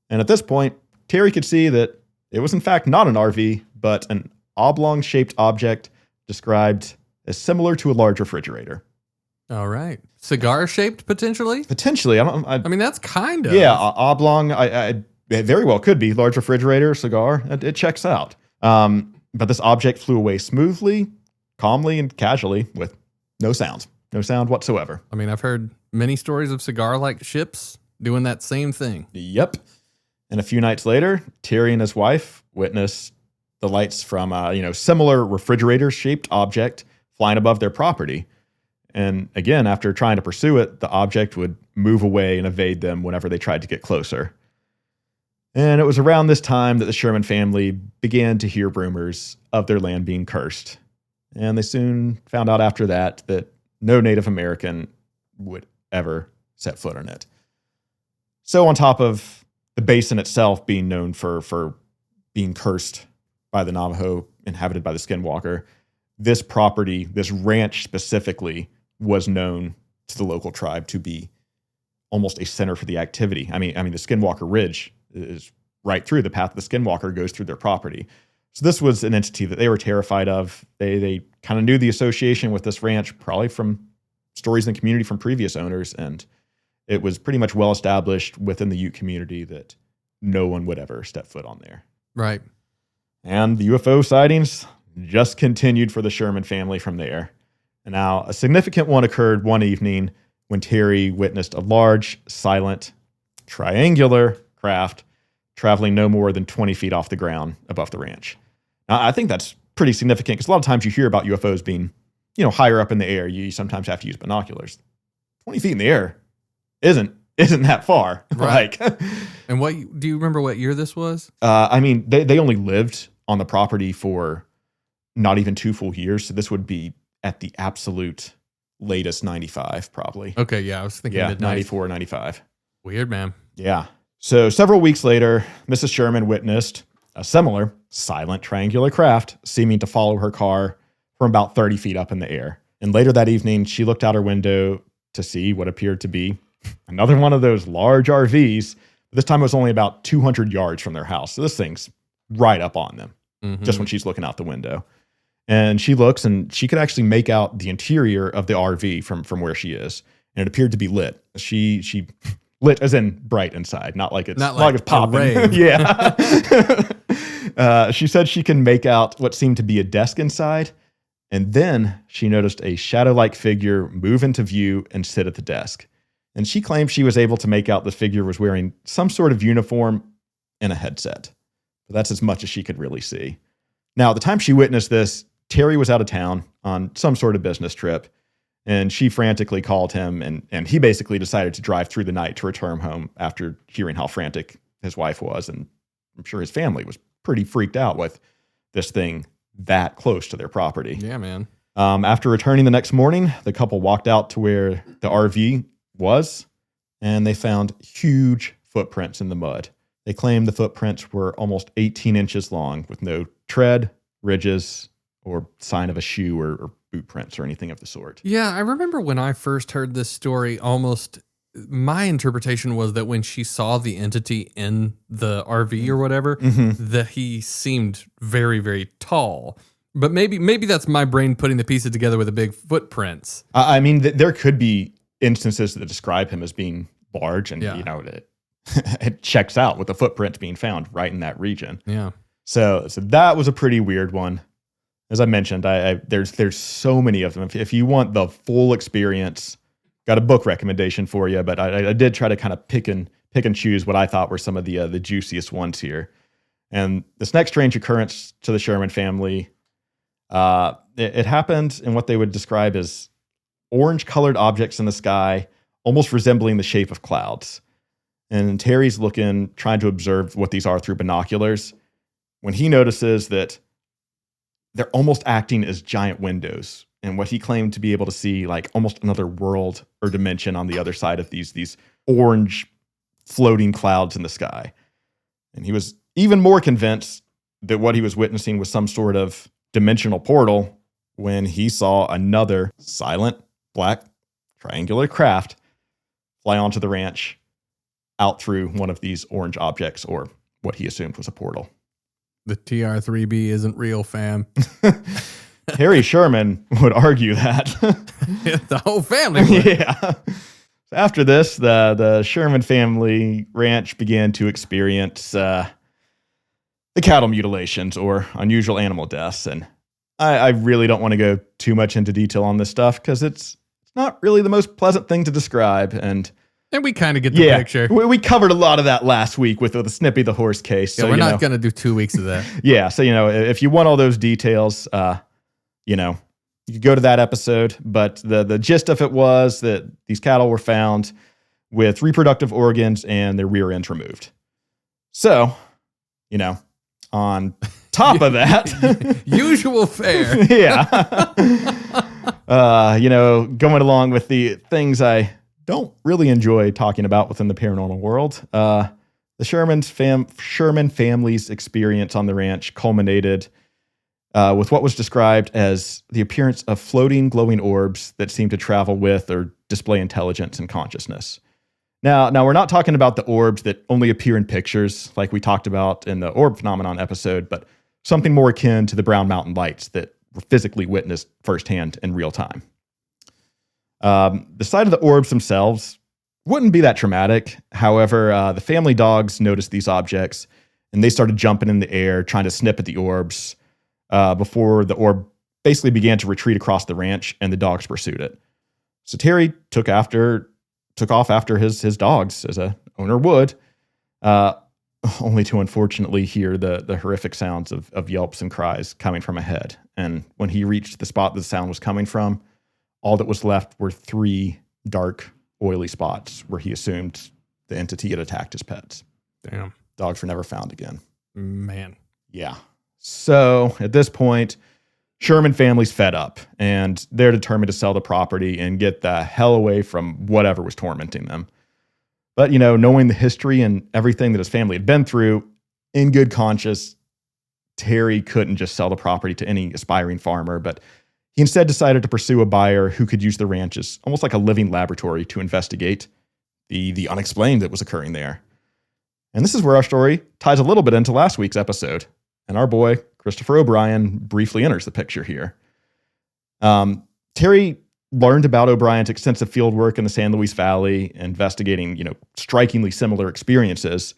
And at this point, Terry could see that it was in fact not an RV, but an oblong-shaped object described as similar to a large refrigerator. All right. Cigar shaped potentially? Potentially. I mean, that's kind of. Yeah, oblong. It very well could be. Large refrigerator, cigar. It checks out. But this object flew away smoothly, calmly, and casually with no sound. No sound whatsoever. I mean, I've heard many stories of cigar-like ships doing that same thing. Yep. And a few nights later, Terry and his wife witnessed the lights from a similar refrigerator-shaped object flying above their property. And again, after trying to pursue it, the object would move away and evade them whenever they tried to get closer. And it was around this time that the Sherman family began to hear rumors of their land being cursed. And they soon found out after that no Native American would ever set foot on it. So on top of the basin itself being known for being cursed by the Navajo, inhabited by the Skinwalker, this property, this ranch specifically, was known to the local tribe to be almost a center for the activity. I mean, the Skinwalker Ridge is right through the path of the Skinwalker goes through their property. So this was an entity that they were terrified of. They kind of knew the association with this ranch, probably from stories in the community from previous owners, and it was pretty much well established within the Ute community that no one would ever step foot on there. Right. And the UFO sightings just continued for the Sherman family from there. And now a significant one occurred one evening when Terry witnessed a large, silent, triangular craft traveling no more than 20 feet off the ground above the ranch. Now, I think that's pretty significant because a lot of times you hear about UFOs being, higher up in the air. You sometimes have to use binoculars. 20 feet in the air isn't that far. Right. And do you remember what year this was? They only lived on the property for not even 2 full years. So this would be at the absolute latest 95, probably. Okay, yeah, I was thinking Yeah, midnight. 94, 95. Weird, man. Yeah. So several weeks later, Mrs. Sherman witnessed a similar silent triangular craft seeming to follow her car from about 30 feet up in the air. And later that evening, she looked out her window to see what appeared to be another one of those large RVs. This time it was only about 200 yards from their house. So this thing's right up on them, just when she's looking out the window. And she looks and she could actually make out the interior of the RV from where she is. And it appeared to be lit. She lit as in bright inside, not like it's popping. Yeah. She said she can make out what seemed to be a desk inside. And then she noticed a shadow-like figure move into view and sit at the desk. And she claimed she was able to make out the figure was wearing some sort of uniform and a headset. But that's as much as she could really see. Now, at the time she witnessed this, Terry was out of town on some sort of business trip, and she frantically called him, and he basically decided to drive through the night to return home after hearing how frantic his wife was. And I'm sure his family was pretty freaked out with this thing that close to their property. Yeah, man. After returning the next morning, the couple walked out to where the RV was, and they found huge footprints in the mud. They claimed the footprints were almost 18 inches long with no tread, ridges, or sign of a shoe or boot prints or anything of the sort. Yeah, I remember when I first heard this story, my interpretation was that when she saw the entity in the RV or whatever, that he seemed very, very tall. But maybe that's my brain putting the pieces together with the big footprints. There could be instances that describe him as being large, and it checks out with the footprints being found right in that region. Yeah. So that was a pretty weird one. As I mentioned, there's so many of them. If you want the full experience, got a book recommendation for you. But I did try to kind of pick and choose what I thought were some of the juiciest ones here. And this next strange occurrence to the Sherman family, it happened in what they would describe as orange-colored objects in the sky, almost resembling the shape of clouds. And Terry's trying to observe what these are through binoculars, when he notices that they're almost acting as giant windows, and what he claimed to be able to see like almost another world or dimension on the other side of these orange floating clouds in the sky. And he was even more convinced that what he was witnessing was some sort of dimensional portal when he saw another silent black triangular craft fly onto the ranch out through one of these orange objects, or what he assumed was a portal. The TR-3B isn't real, fam. Harry Sherman would argue that. The whole family would. Yeah. After this, the Sherman family ranch began to experience the cattle mutilations or unusual animal deaths. And I really don't want to go too much into detail on this stuff because it's not really the most pleasant thing to describe. And we kind of get the picture. We covered a lot of that last week with the Snippy the horse case. So, we're not going to do 2 weeks of that. Yeah. So, if you want all those details, you could go to that episode. But the gist of it was that these cattle were found with reproductive organs and their rear ends removed. So, on top of that, usual fare. Yeah. Going along with the things I don't really enjoy talking about within the paranormal world, the Sherman family's experience on the ranch culminated with what was described as the appearance of floating, glowing orbs that seem to travel with or display intelligence and consciousness. Now we're not talking about the orbs that only appear in pictures, like we talked about in the orb phenomenon episode, but something more akin to the Brown Mountain Lights that were physically witnessed firsthand in real time. The sight of the orbs themselves wouldn't be that traumatic. However, the family dogs noticed these objects, and they started jumping in the air, trying to snip at the orbs before the orb basically began to retreat across the ranch, and the dogs pursued it. So Terry took off after his dogs, as a owner would, only to unfortunately hear the horrific sounds of yelps and cries coming from ahead. And when he reached the spot the sound was coming from, all that was left were 3 dark, oily spots where he assumed the entity had attacked his pets. Damn. Dogs were never found again. Man. Yeah. So at this point, Sherman family's fed up, and they're determined to sell the property and get the hell away from whatever was tormenting them. But, knowing the history and everything that his family had been through, in good conscience, Terry couldn't just sell the property to any aspiring farmer, but he instead decided to pursue a buyer who could use the ranch as almost like a living laboratory to investigate the unexplained that was occurring there. And this is where our story ties a little bit into last week's episode. And our boy, Christopher O'Brien, briefly enters the picture here. Terry learned about O'Brien's extensive field work in the San Luis Valley, investigating, strikingly similar experiences.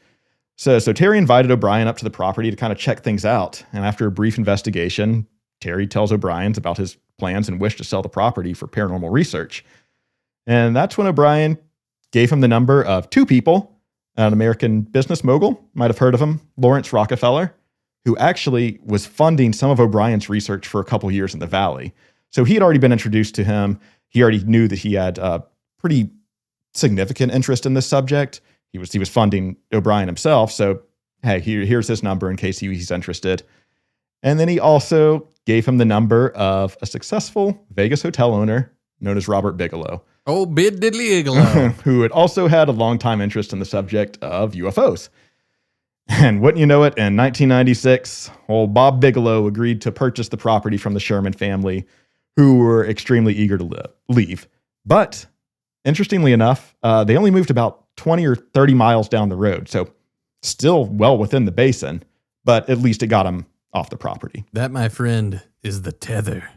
So Terry invited O'Brien up to the property to kind of check things out. And after a brief investigation, Terry tells O'Brien about his plans and wish to sell the property for paranormal research. And that's when O'Brien gave him the number of 2 people, an American business mogul, might have heard of him, Lawrence Rockefeller, who actually was funding some of O'Brien's research for a couple years in the Valley. So he had already been introduced to him. He already knew that he had a pretty significant interest in this subject. He was funding O'Brien himself. So, hey, here's his number in case he's interested. And then he also gave him the number of a successful Vegas hotel owner known as Robert Bigelow. Oh, bid diddly igelow. Who had also had a long-time interest in the subject of UFOs. And wouldn't you know it, in 1996, old Bob Bigelow agreed to purchase the property from the Sherman family, who were extremely eager to leave. But interestingly enough, they only moved about 20 or 30 miles down the road. So still well within the basin, but at least it got them off the property. That, my friend, is the tether.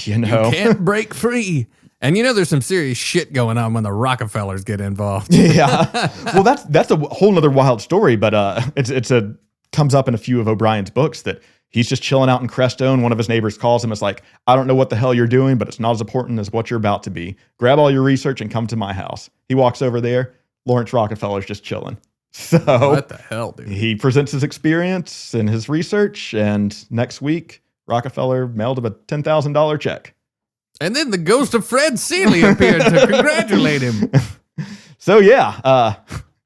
You You can't break free. And there's some serious shit going on when the Rockefellers get involved. Yeah. Well, that's a whole nother wild story, but comes up in a few of O'Brien's books that he's just chilling out in Crestone. One of his neighbors calls him. It's like, I don't know what the hell you're doing, but it's not as important as what you're about to be. Grab all your research and come to my house. He walks over there. Lawrence Rockefeller's just chilling. So what the hell, dude? He presents his experience and his research, and next week, Rockefeller mailed him a $10,000 check. And then the ghost of Fred Seeley appeared to congratulate him. So yeah,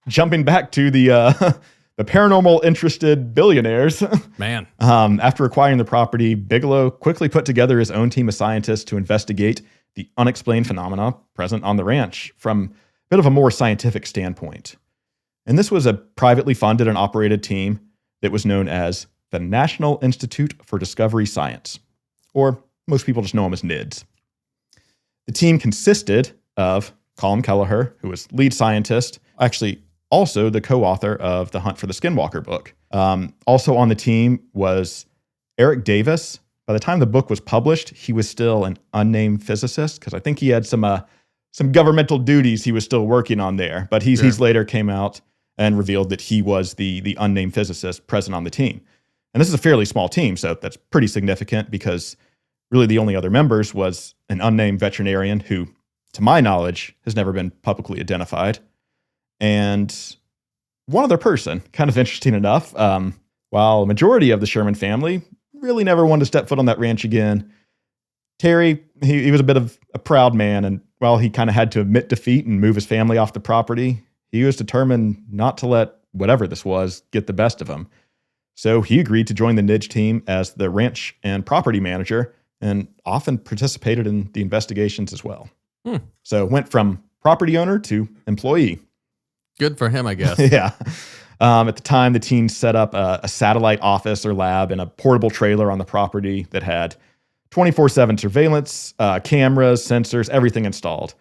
jumping back to the paranormal interested billionaires. Man. After acquiring the property, Bigelow quickly put together his own team of scientists to investigate the unexplained phenomena present on the ranch from a bit of a more scientific standpoint. And this was a privately funded and operated team that was known as the National Institute for Discovery Science, or most people just know them as NIDS. The team consisted of Colm Kelleher, who was lead scientist, actually also the co-author of the Hunt for the Skinwalker book. Also on the team was Eric Davis, by the time the book was published, he was still an unnamed physicist because I think he had some governmental duties he was still working on there. But he's later came out and revealed that he was the unnamed physicist present on the team. And this is a fairly small team, so that's pretty significant because really the only other members was an unnamed veterinarian who, to my knowledge, has never been publicly identified, and one other person. Kind of interesting enough. While a majority of the Sherman family really never wanted to step foot on that ranch again, Terry, he was a bit of a proud man, and while he kind of had to admit defeat and move his family off the property, he was determined not to let whatever this was get the best of him. So he agreed to join the NIDGE team as the ranch and property manager and often participated in the investigations as well. So went from property owner to employee. Good for him, I guess. Yeah. At the time, the team set up a satellite office or lab in a portable trailer on the property that had 24/7 surveillance, cameras, sensors, everything installed.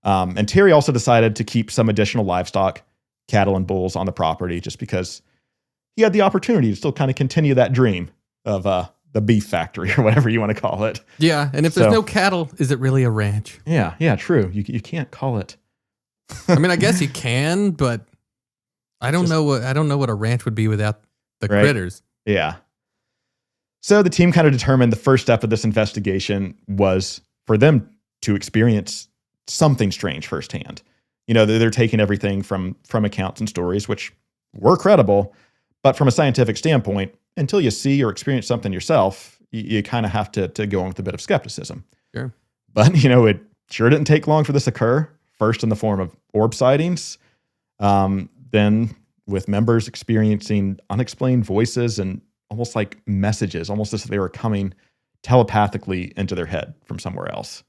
And Terry also decided to keep some additional livestock, cattle and bulls on the property just because he had the opportunity to still kind of continue that dream of the beef factory or whatever you want to call it. Yeah, and if there's no cattle, is it really a ranch? Yeah, true. You can't call it. I mean, I guess you can, but I don't know what a ranch would be without the critters. Yeah. So the team kind of determined the first step of this investigation was for them to experience something strange firsthand. You know, they're taking everything from accounts and stories, which were credible, but from a scientific standpoint, until you see or experience something yourself, you kind of have to go in with a bit of skepticism. Sure. But, it sure didn't take long for this to occur, first in the form of orb sightings, then with members experiencing unexplained voices and almost like messages, almost as if they were coming telepathically into their head from somewhere else.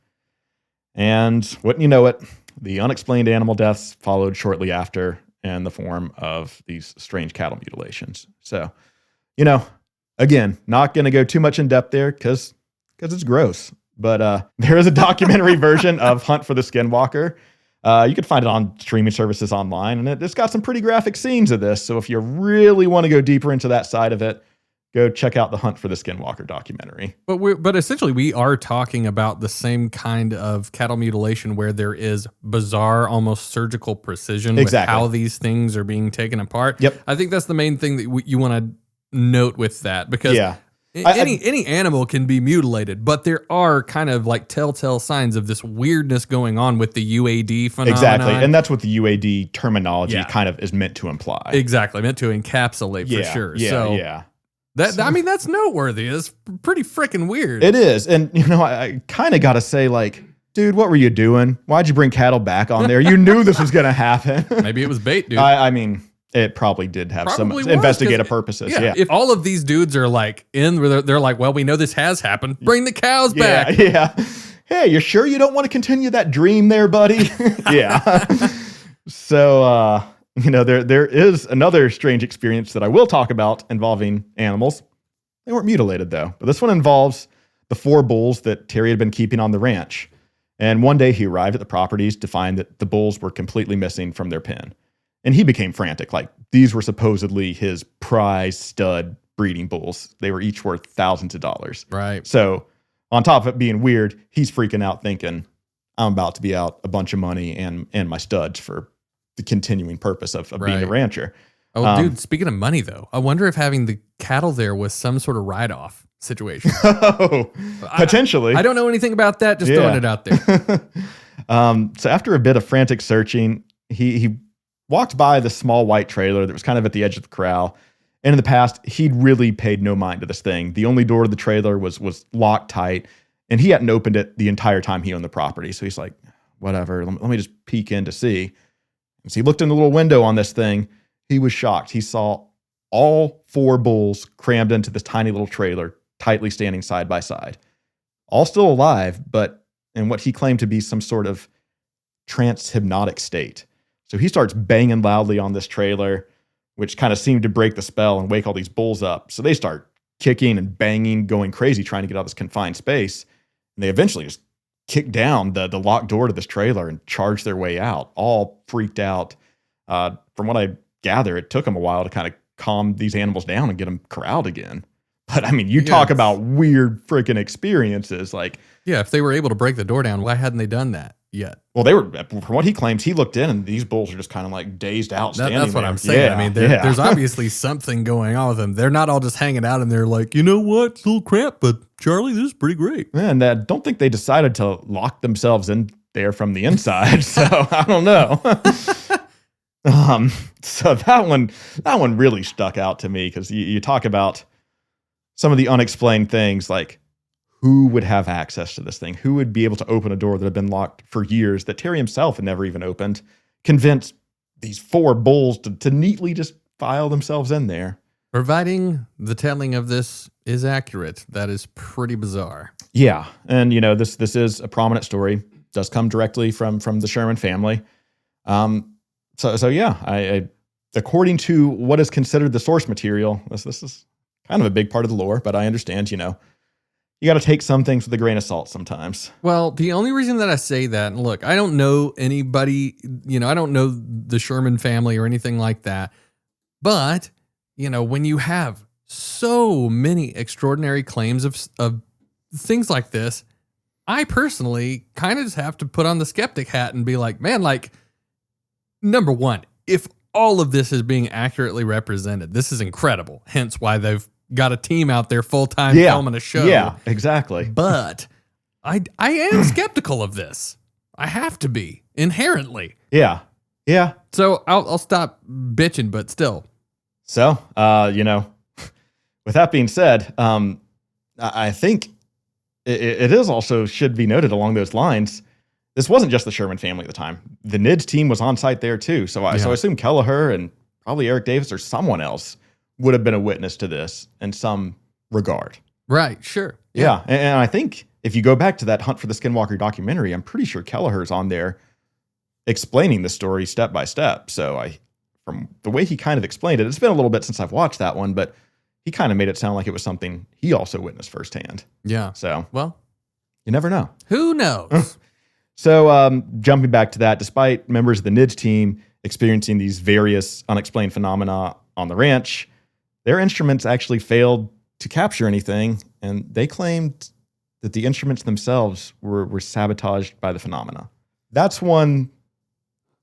And wouldn't you know it, the unexplained animal deaths followed shortly after in the form of these strange cattle mutilations. So, again, not going to go too much in depth there because it's gross. But there is a documentary version of Hunt for the Skinwalker. You can find it on streaming services online, and it's got some pretty graphic scenes of this. So if you really want to go deeper into that side of it, go check out the Hunt for the Skinwalker documentary. But essentially, we are talking about the same kind of cattle mutilation where there is bizarre, almost surgical precision with how these things are being taken apart. Yep. I think that's the main thing that you want to note with that, because any animal can be mutilated, but there are kind of like telltale signs of this weirdness going on with the UAD phenomenon. Exactly, and that's what the UAD terminology kind of is meant to imply. Exactly, meant to encapsulate for sure. Yeah. I mean, that's noteworthy. It's pretty freaking weird. It is. And, I kind of got to say, like, dude, what were you doing? Why'd you bring cattle back on there? You knew this was going to happen. Maybe it was bait, dude. I mean, it probably did have some investigative purposes. Yeah. If all of these dudes are like they're like, well, we know this has happened. Bring the cows back. Yeah. Hey, you sure you don't want to continue that dream there, buddy? Yeah. So, there is another strange experience that I will talk about involving animals. They weren't mutilated, though. But this one involves the 4 bulls that Terry had been keeping on the ranch. And one day he arrived at the properties to find that the bulls were completely missing from their pen. And he became frantic. Like, these were supposedly his prize stud breeding bulls. They were each worth thousands of dollars. Right. So on top of it being weird, he's freaking out thinking, I'm about to be out a bunch of money and my studs for the continuing purpose of being a rancher. Oh, dude, speaking of money, though, I wonder if having the cattle there was some sort of write-off situation. Potentially. I don't know anything about that, just throwing it out there. So after a bit of frantic searching, he walked by the small white trailer that was kind of at the edge of the corral. And in the past, he'd really paid no mind to this thing. The only door to the trailer was locked tight, and he hadn't opened it the entire time he owned the property. So he's like, whatever, let me just peek in to see. And so he looked in the little window on this thing. He was shocked. He saw all 4 bulls crammed into this tiny little trailer, tightly standing side by side. All still alive, but in what he claimed to be some sort of trance hypnotic state. So he starts banging loudly on this trailer, which kind of seemed to break the spell and wake all these bulls up. So they start kicking and banging, going crazy, trying to get out of this confined space. And they eventually just kick down the locked door to this trailer and charge their way out, all freaked out. From what I gather, it took them a while to kind of calm these animals down and get them corralled again. But I mean, you talk about weird freaking experiences. Like, Yeah, if they were able to break the door down, why hadn't they done that yet? well, they were, from what he claims, he looked in and these bulls are just kind of like dazed out, standing That's what there. I'm saying. Yeah, I mean, yeah. there's obviously something going on with them. They're not all just hanging out and they're like, you know what, it's a little crap, but Charlie, this is pretty great. And I don't think they decided to lock themselves in there from the inside. So I don't know. So that one really stuck out to me because you talk about some of the unexplained things, like who would have access to this thing? Who would be able to open a door that had been locked for years that Terry himself had never even opened? Convince these 4 bulls to neatly just file themselves in there. Providing the telling of this is accurate, that is pretty bizarre. Yeah, and this is a prominent story. Does come directly from the Sherman family. So yeah, I according to what is considered the source material, this is kind of a big part of the lore, but I understand, you got to take some things with a grain of salt sometimes. Well, the only reason that I say that, and look, I don't know anybody, I don't know the Sherman family or anything like that, but, when you have so many extraordinary claims of things like this, I personally kind of just have to put on the skeptic hat and be like, man, like, number one, if all of this is being accurately represented, this is incredible. Hence why they've got a team out there full-time filming a show. Yeah, exactly. But I am skeptical of this. I have to be, inherently. Yeah. So I'll stop bitching, but still. So, with that being said, I think it is also should be noted along those lines, this wasn't just the Sherman family at the time. The NIDS team was on site there too. So I assume Kelleher and probably Eric Davis or someone else would have been a witness to this in some regard. Right, sure. Yeah. And I think if you go back to that Hunt for the Skinwalker documentary, I'm pretty sure Kelleher's on there explaining the story step by step. So from the way he kind of explained it, it's been a little bit since I've watched that one, but he kind of made it sound like it was something he also witnessed firsthand. Yeah. So, well, you never know. Who knows? So, jumping back to that, despite members of the NIDS team experiencing these various unexplained phenomena on the ranch, their instruments actually failed to capture anything, and they claimed that the instruments themselves were sabotaged by the phenomena. That's one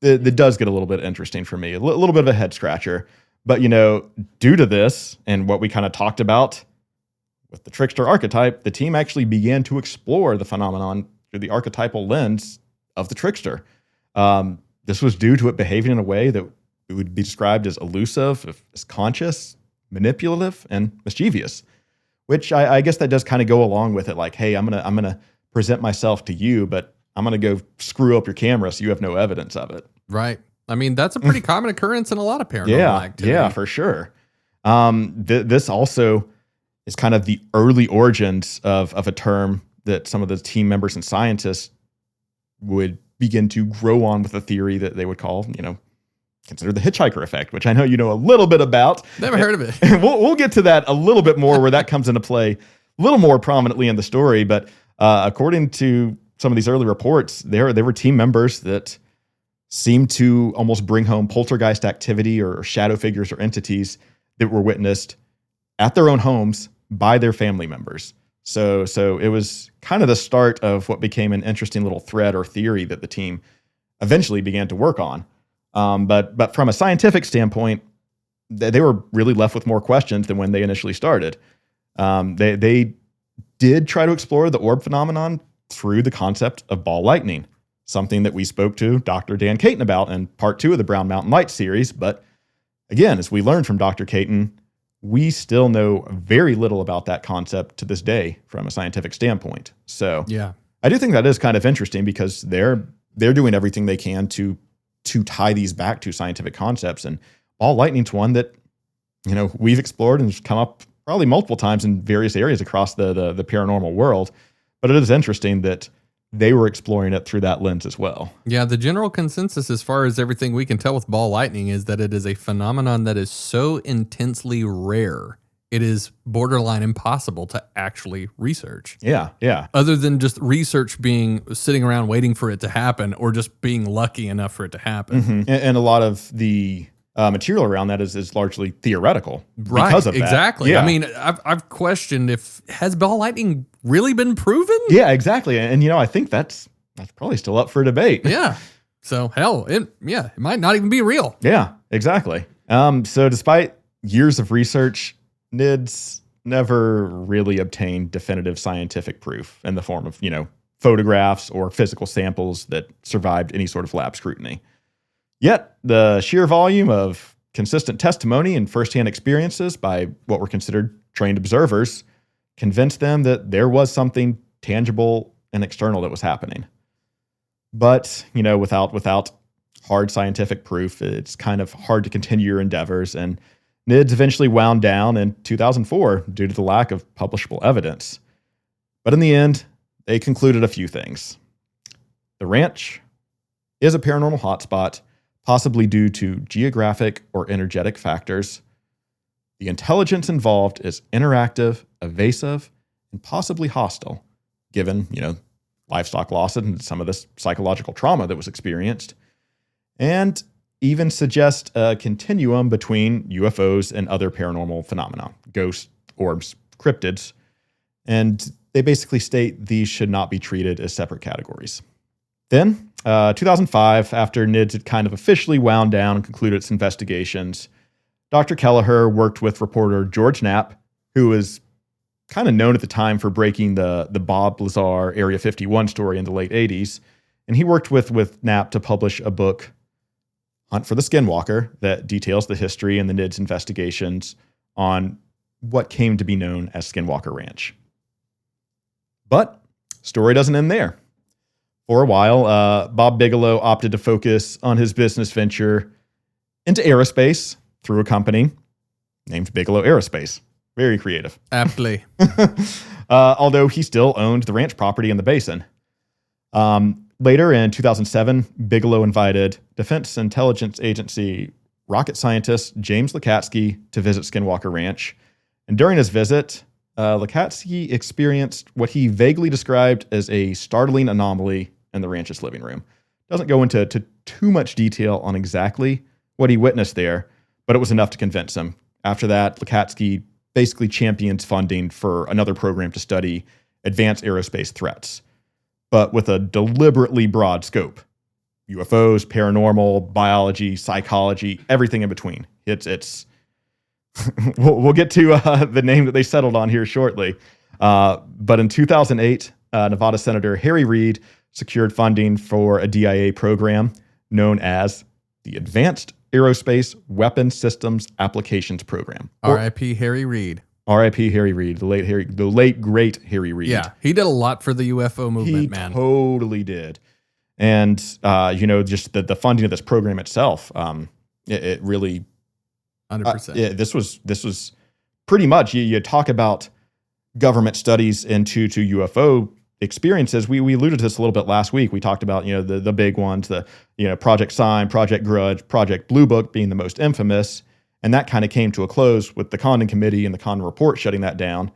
that does get a little bit interesting for me, a little bit of a head scratcher. But, due to this and what we kind of talked about with the trickster archetype, the team actually began to explore the phenomenon through the archetypal lens of the trickster. This was due to it behaving in a way that would be described as elusive, as conscious, manipulative, and mischievous, which I guess that does kind of go along with it. Like, hey, I'm gonna present myself to you, but I'm gonna go screw up your camera so you have no evidence of it. Right. I mean, that's a pretty common occurrence in a lot of paranormal activity. Yeah, for sure. This also is kind of the early origins of a term that some of the team members and scientists would begin to grow on with a theory that they would call, consider the hitchhiker effect, which I know you know a little bit about. Never heard of it. And we'll get to that a little bit more where that comes into play a little more prominently in the story. But according to some of these early reports, there were team members that seemed to almost bring home poltergeist activity or shadow figures or entities that were witnessed at their own homes by their family members. So it was kind of the start of what became an interesting little thread or theory that the team eventually began to work on. But from a scientific standpoint, they were really left with more questions than when they initially started. They did try to explore the orb phenomenon through the concept of ball lightning, something that we spoke to Dr. Dan Caton about in part 2 of the Brown Mountain Lights series. But again, as we learned from Dr. Caton, we still know very little about that concept to this day from a scientific standpoint. So Yeah. I do think that is kind of interesting because they're doing everything they can to tie these back to scientific concepts. And ball lightning's one that, we've explored and has come up probably multiple times in various areas across the paranormal world. But it is interesting that they were exploring it through that lens as well. Yeah, the general consensus as far as everything we can tell with ball lightning is that it is a phenomenon that is so intensely rare, it is borderline impossible to actually research. Yeah. Other than just research being sitting around waiting for it to happen or just being lucky enough for it to happen. Mm-hmm. And a lot of the material around that is largely theoretical Right, because of that. exactly. Yeah. I mean, I've questioned has ball lightning really been proven? Yeah, exactly. And I think that's probably still up for debate. Yeah. So hell, it might not even be real. Yeah, exactly. So despite years of research, NIDS never really obtained definitive scientific proof in the form of, photographs or physical samples that survived any sort of lab scrutiny. Yet, the sheer volume of consistent testimony and firsthand experiences by what were considered trained observers convinced them that there was something tangible and external that was happening. But, without hard scientific proof, it's kind of hard to continue your endeavors, and NIDS eventually wound down in 2004 due to the lack of publishable evidence. But in the end, they concluded a few things. The ranch is a paranormal hotspot, possibly due to geographic or energetic factors. The intelligence involved is interactive, evasive, and possibly hostile, given, livestock losses and some of this psychological trauma that was experienced, and even suggest a continuum between UFOs and other paranormal phenomena, ghosts, orbs, cryptids, and they basically state these should not be treated as separate categories. Then, 2005, after NIDS had kind of officially wound down and concluded its investigations, Dr. Kelleher worked with reporter George Knapp, who was kind of known at the time for breaking the Bob Lazar Area 51 story in the late 80s. And he worked with Knapp to publish a book, Hunt for the Skinwalker, that details the history and the NIDS investigations on what came to be known as Skinwalker Ranch. But story doesn't end there. For a while, Bob Bigelow opted to focus on his business venture into aerospace through a company named Bigelow Aerospace. Very creative. Aptly. Although he still owned the ranch property in the basin. Later in 2007, Bigelow invited Defense Intelligence Agency rocket scientist James Lakatsky to visit Skinwalker Ranch. And during his visit, Lakatsky experienced what he vaguely described as a startling anomaly in the ranch's living room. Doesn't go into too much detail on exactly what he witnessed there, but it was enough to convince him. After that, Lakatsky basically champions funding for another program to study advanced aerospace threats, but with a deliberately broad scope. UFOs, paranormal, biology, psychology, everything in between. It's we'll get to the name that they settled on here shortly. But in 2008, Nevada Senator Harry Reid secured funding for a DIA program known as the Advanced Aerospace Weapons Systems Applications Program. R.I.P. Harry Reid. R.I.P. Harry Reid, the late great Harry Reid. Yeah, he did a lot for the UFO movement, He man. totally did. And, just the funding of this program itself, it really... 100%. This was pretty much, you talk about government studies into UFO experiences. We alluded to this a little bit last week. We talked about, the big ones, Project Sign, Project Grudge, Project Blue Book being the most infamous. And that kind of came to a close with the Condon Committee and the Condon Report shutting that down.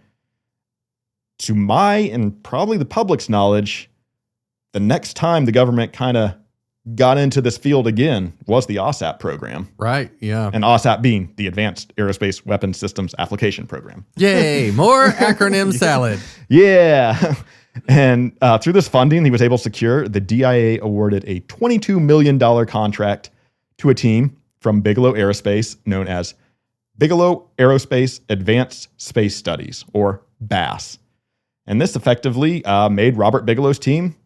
To my and probably the public's knowledge, the next time the government kind of got into this field again was the OSAP program. Right, yeah. And OSAP being the Advanced Aerospace Weapons Systems Application Program. Yay, more acronym salad. Yeah. And through this funding, he was able to secure the DIA awarded a $22 million contract to a team from Bigelow Aerospace known as Bigelow Aerospace Advanced Space Studies, or BASS. And this effectively made Robert Bigelow's team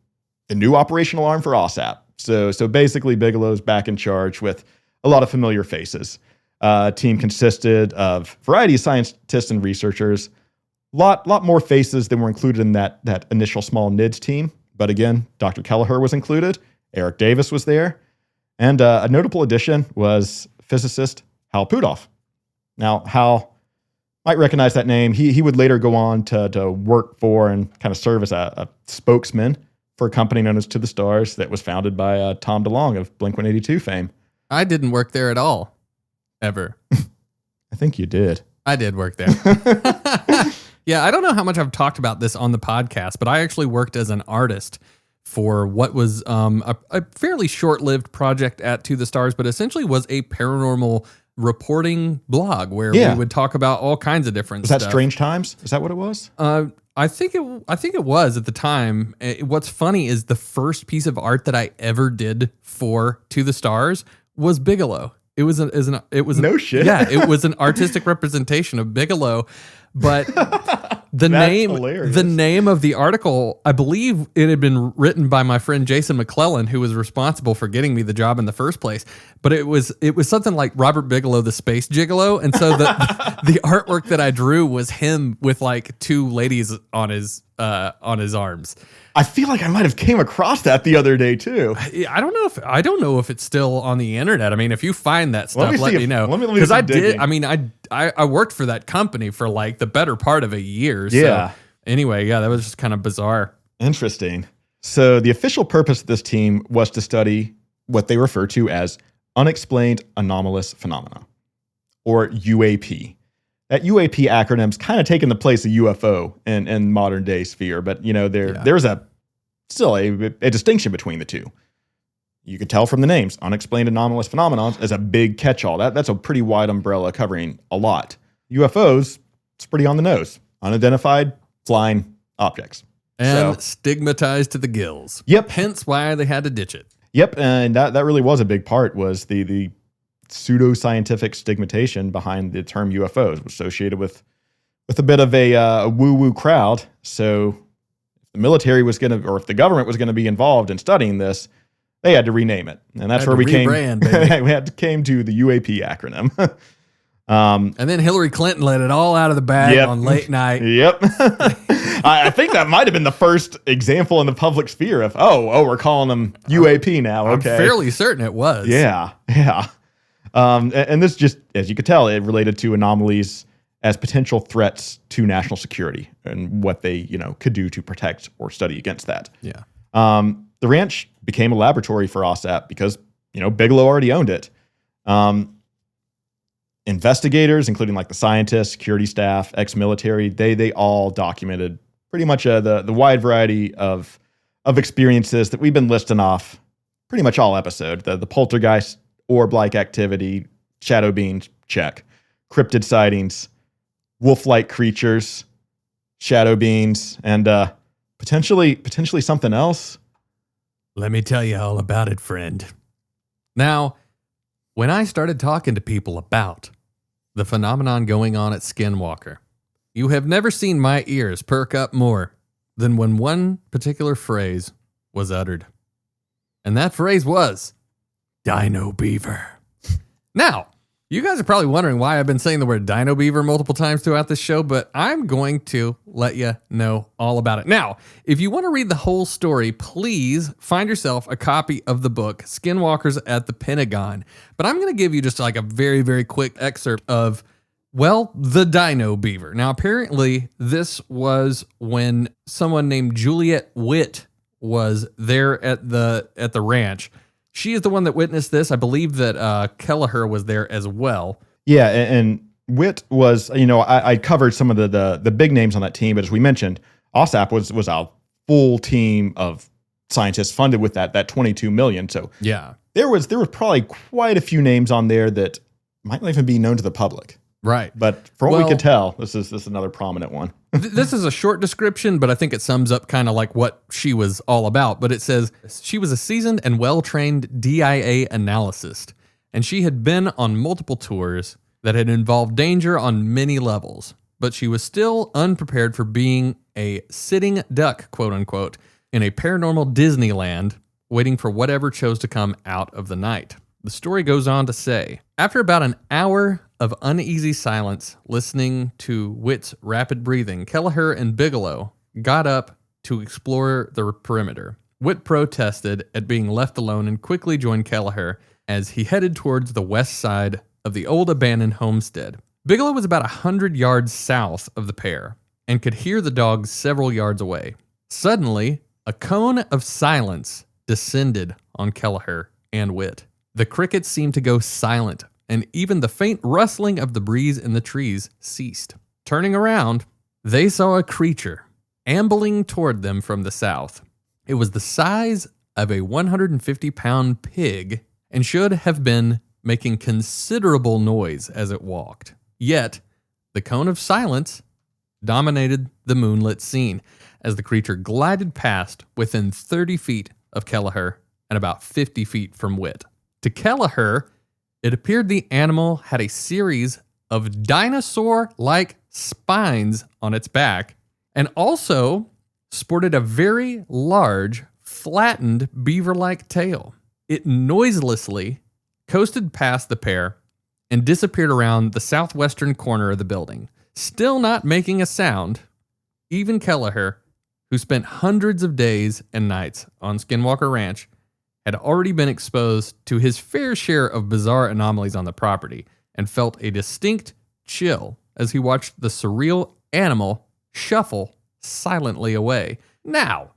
the new operational arm for OSAP. So basically, Bigelow's back in charge with a lot of familiar faces. Team consisted of a variety of scientists and researchers. Lot more faces than were included in that initial small NIDS team. But again, Dr. Kelleher was included. Eric Davis was there. And a notable addition was physicist Hal Puthoff. Now, Hal might recognize that name. He would later go on to work for and kind of serve as a spokesman for a company known as To the Stars that was founded by Tom DeLonge of Blink-182 fame. I didn't work there at all. Ever. I think you did. I did work there. Yeah, I don't know how much I've talked about this on the podcast, but I actually worked as an artist for what was a fairly short-lived project at To the Stars, but essentially was a paranormal reporting blog where we would talk about all kinds of different stuff. Was that Strange Times? Is that what it was? I think it was at the time. What's funny is the first piece of art that I ever did for To the Stars was Bigelow. It was no shit. Yeah, it was an artistic representation of Bigelow, but the name of the article, I believe it had been written by my friend Jason McClellan, who was responsible for getting me the job in the first place. But it was something like Robert Bigelow, the Space Gigolo, and so the artwork that I drew was him with like two ladies on his arms. I feel like I might have came across that the other day too. I don't know if it's still on the internet. I mean, if you find that stuff, let me know. Because I did. I mean, I worked for that company for like the better part of a year. Yeah. So anyway, that was just kind of bizarre. Interesting. So the official purpose of this team was to study what they refer to as unexplained anomalous phenomena, or UAP. That UAP acronym's kind of taken the place of UFO in modern day sphere, but there's still a distinction between the two. You can tell from the names. Unexplained anomalous phenomena is a big catch-all. That's a pretty wide umbrella covering a lot. UFOs, it's pretty on the nose. Unidentified flying objects. And stigmatized to the gills. Yep. Hence why they had to ditch it. Yep, and that really was a big part, was the pseudo-scientific stigmatization behind the term UFOs, associated with a bit of a woo-woo crowd. So if the military was going to, or if the government was going to be involved in studying this, they had to rename it. And that's where we came to the UAP acronym. And then Hillary Clinton let it all out of the bag on late night. Yep. I think that might have been the first example in the public sphere of, we're calling them UAP now. Okay. I'm fairly certain it was. Yeah. And this just, as you could tell, it related to anomalies as potential threats to national security and what they, could do to protect or study against that. Yeah. The ranch became a laboratory for OSAP because, Bigelow already owned it. Investigators, including like the scientists, security staff, ex-military, they all documented pretty much the wide variety of experiences that we've been listing off pretty much all episode. The poltergeist, orb-like activity, shadow beings, check. Cryptid sightings, wolf-like creatures, shadow beings, and potentially something else. Let me tell you all about it, friend. Now, when I started talking to people about the phenomenon going on at Skinwalker, you have never seen my ears perk up more than when one particular phrase was uttered. And that phrase was, Dino Beaver. Now, you guys are probably wondering why I've been saying the word Dino Beaver multiple times throughout this show, but I'm going to let you know all about it. Now, if you want to read the whole story, please find yourself a copy of the book, Skinwalkers at the Pentagon. But I'm going to give you just like a very, very quick excerpt of, the Dino Beaver. Now, apparently, this was when someone named Juliet Witt was there at the ranch. She is the one that witnessed this. I believe that Kelleher was there as well. Yeah, and Witt was, I covered some of the big names on that team, but as we mentioned, OSAP was a full team of scientists funded with that $22 million. So yeah, there was probably quite a few names on there that might not even be known to the public. Right. But from what we could tell, this is another prominent one. This is a short description, but I think it sums up kind of like what she was all about. But it says she was a seasoned and well-trained DIA analyst, and she had been on multiple tours that had involved danger on many levels. But she was still unprepared for being a sitting duck, quote unquote, in a paranormal Disneyland, waiting for whatever chose to come out of the night. The story goes on to say, after about an hour of uneasy silence, listening to Witt's rapid breathing, Kelleher and Bigelow got up to explore the perimeter. Witt protested at being left alone and quickly joined Kelleher as he headed towards the west side of the old abandoned homestead. Bigelow was about 100 yards south of the pair and could hear the dogs several yards away. Suddenly, a cone of silence descended on Kelleher and Witt. The crickets seemed to go silent, and even the faint rustling of the breeze in the trees ceased. Turning around, they saw a creature ambling toward them from the south. It was the size of a 150-pound pig and should have been making considerable noise as it walked. Yet, the cone of silence dominated the moonlit scene as the creature glided past within 30 feet of Kelleher and about 50 feet from Witt. To Kelleher, it appeared the animal had a series of dinosaur-like spines on its back and also sported a very large, flattened beaver-like tail. It noiselessly coasted past the pair and disappeared around the southwestern corner of the building. Still not making a sound, even Kelleher, who spent hundreds of days and nights on Skinwalker Ranch, had already been exposed to his fair share of bizarre anomalies on the property and felt a distinct chill as he watched the surreal animal shuffle silently away. Now,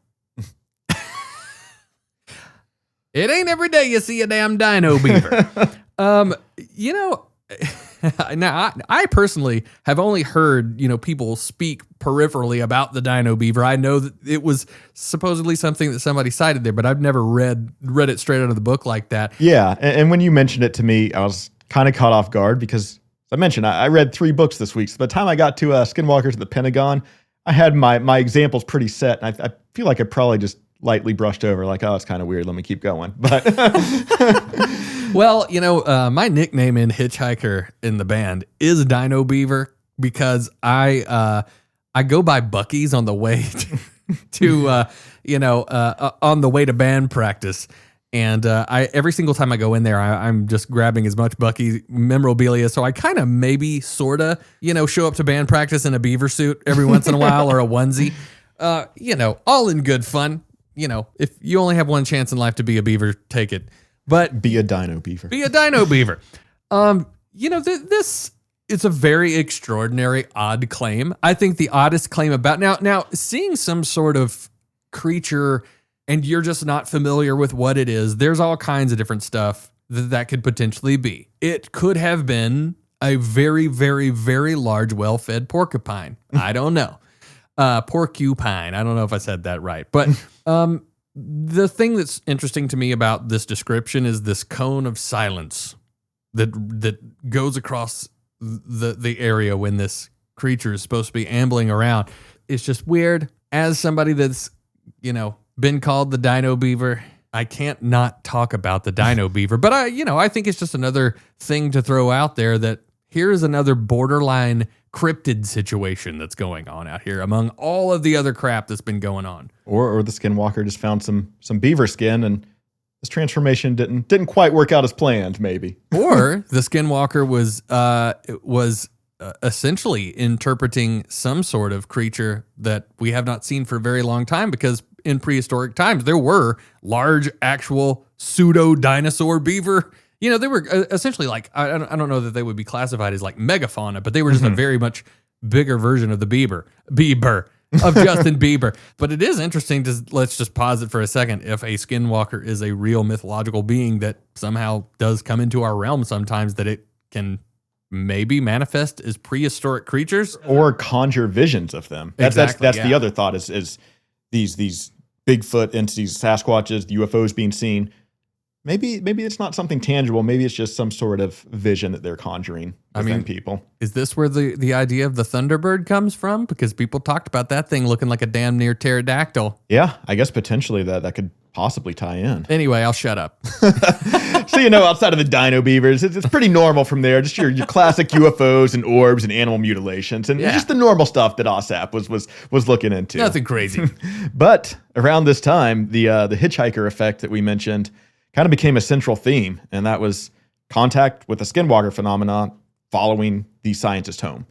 it ain't every day you see a damn dino beaver. Now, I personally have only heard, people speak peripherally about the dino beaver. I know that it was supposedly something that somebody cited there, but I've never read it straight out of the book like that. Yeah, and when you mentioned it to me, I was kind of caught off guard because, as I mentioned, I read 3 books this week. So by the time I got to Skinwalkers at the Pentagon, I had my examples pretty set. And I feel like I probably just lightly brushed over, like, oh, it's kind of weird. Let me keep going. But well, my nickname in Hitchhiker in the band is Dino Beaver because I go by Buc-ee's on the way on the way to band practice. And every single time I go in there, I'm just grabbing as much Buc-ee memorabilia. So I kind of maybe sort of, show up to band practice in a beaver suit every once in a while or a onesie, all in good fun. If you only have one chance in life to be a beaver, take it. But be a dino beaver. Be a dino beaver. This is a very extraordinary, odd claim. I think the oddest claim about now seeing some sort of creature and you're just not familiar with what it is, there's all kinds of different stuff that could potentially be. It could have been a very, very, very large, well-fed porcupine. I don't know. Porcupine. I don't know if I said that right. But the thing that's interesting to me about this description is this cone of silence that goes across the area when this creature is supposed to be ambling around. It's just weird. As somebody that's, been called the dino beaver, I can't not talk about the dino beaver. But I think it's just another thing to throw out there that here's another borderline cryptid situation that's going on out here among all of the other crap that's been going on. Or the Skinwalker just found some beaver skin and this transformation didn't quite work out as planned, maybe. Or the Skinwalker was essentially interpreting some sort of creature that we have not seen for a very long time, because in prehistoric times there were large actual pseudo dinosaur beaver. They were essentially like, I don't know that they would be classified as like megafauna, but they were just a very much bigger version of the Bieber of Justin Bieber. But it is interesting let's just pause it for a second. If a Skinwalker is a real mythological being that somehow does come into our realm sometimes, that it can maybe manifest as prehistoric creatures or conjure visions of them. That's the other thought is these Bigfoot entities, Sasquatches, the UFOs being seen. Maybe it's not something tangible. Maybe it's just some sort of vision that they're conjuring within people. Is this where the idea of the Thunderbird comes from? Because people talked about that thing looking like a damn near pterodactyl. Yeah, I guess potentially that could possibly tie in. Anyway, I'll shut up. So, outside of the dino beavers, it's pretty normal from there. Just your classic UFOs and orbs and animal mutilations and just the normal stuff that OSAP was looking into. Nothing crazy. But around this time, the hitchhiker effect that we mentioned kind of became a central theme, and that was contact with the Skinwalker phenomenon following the scientist home.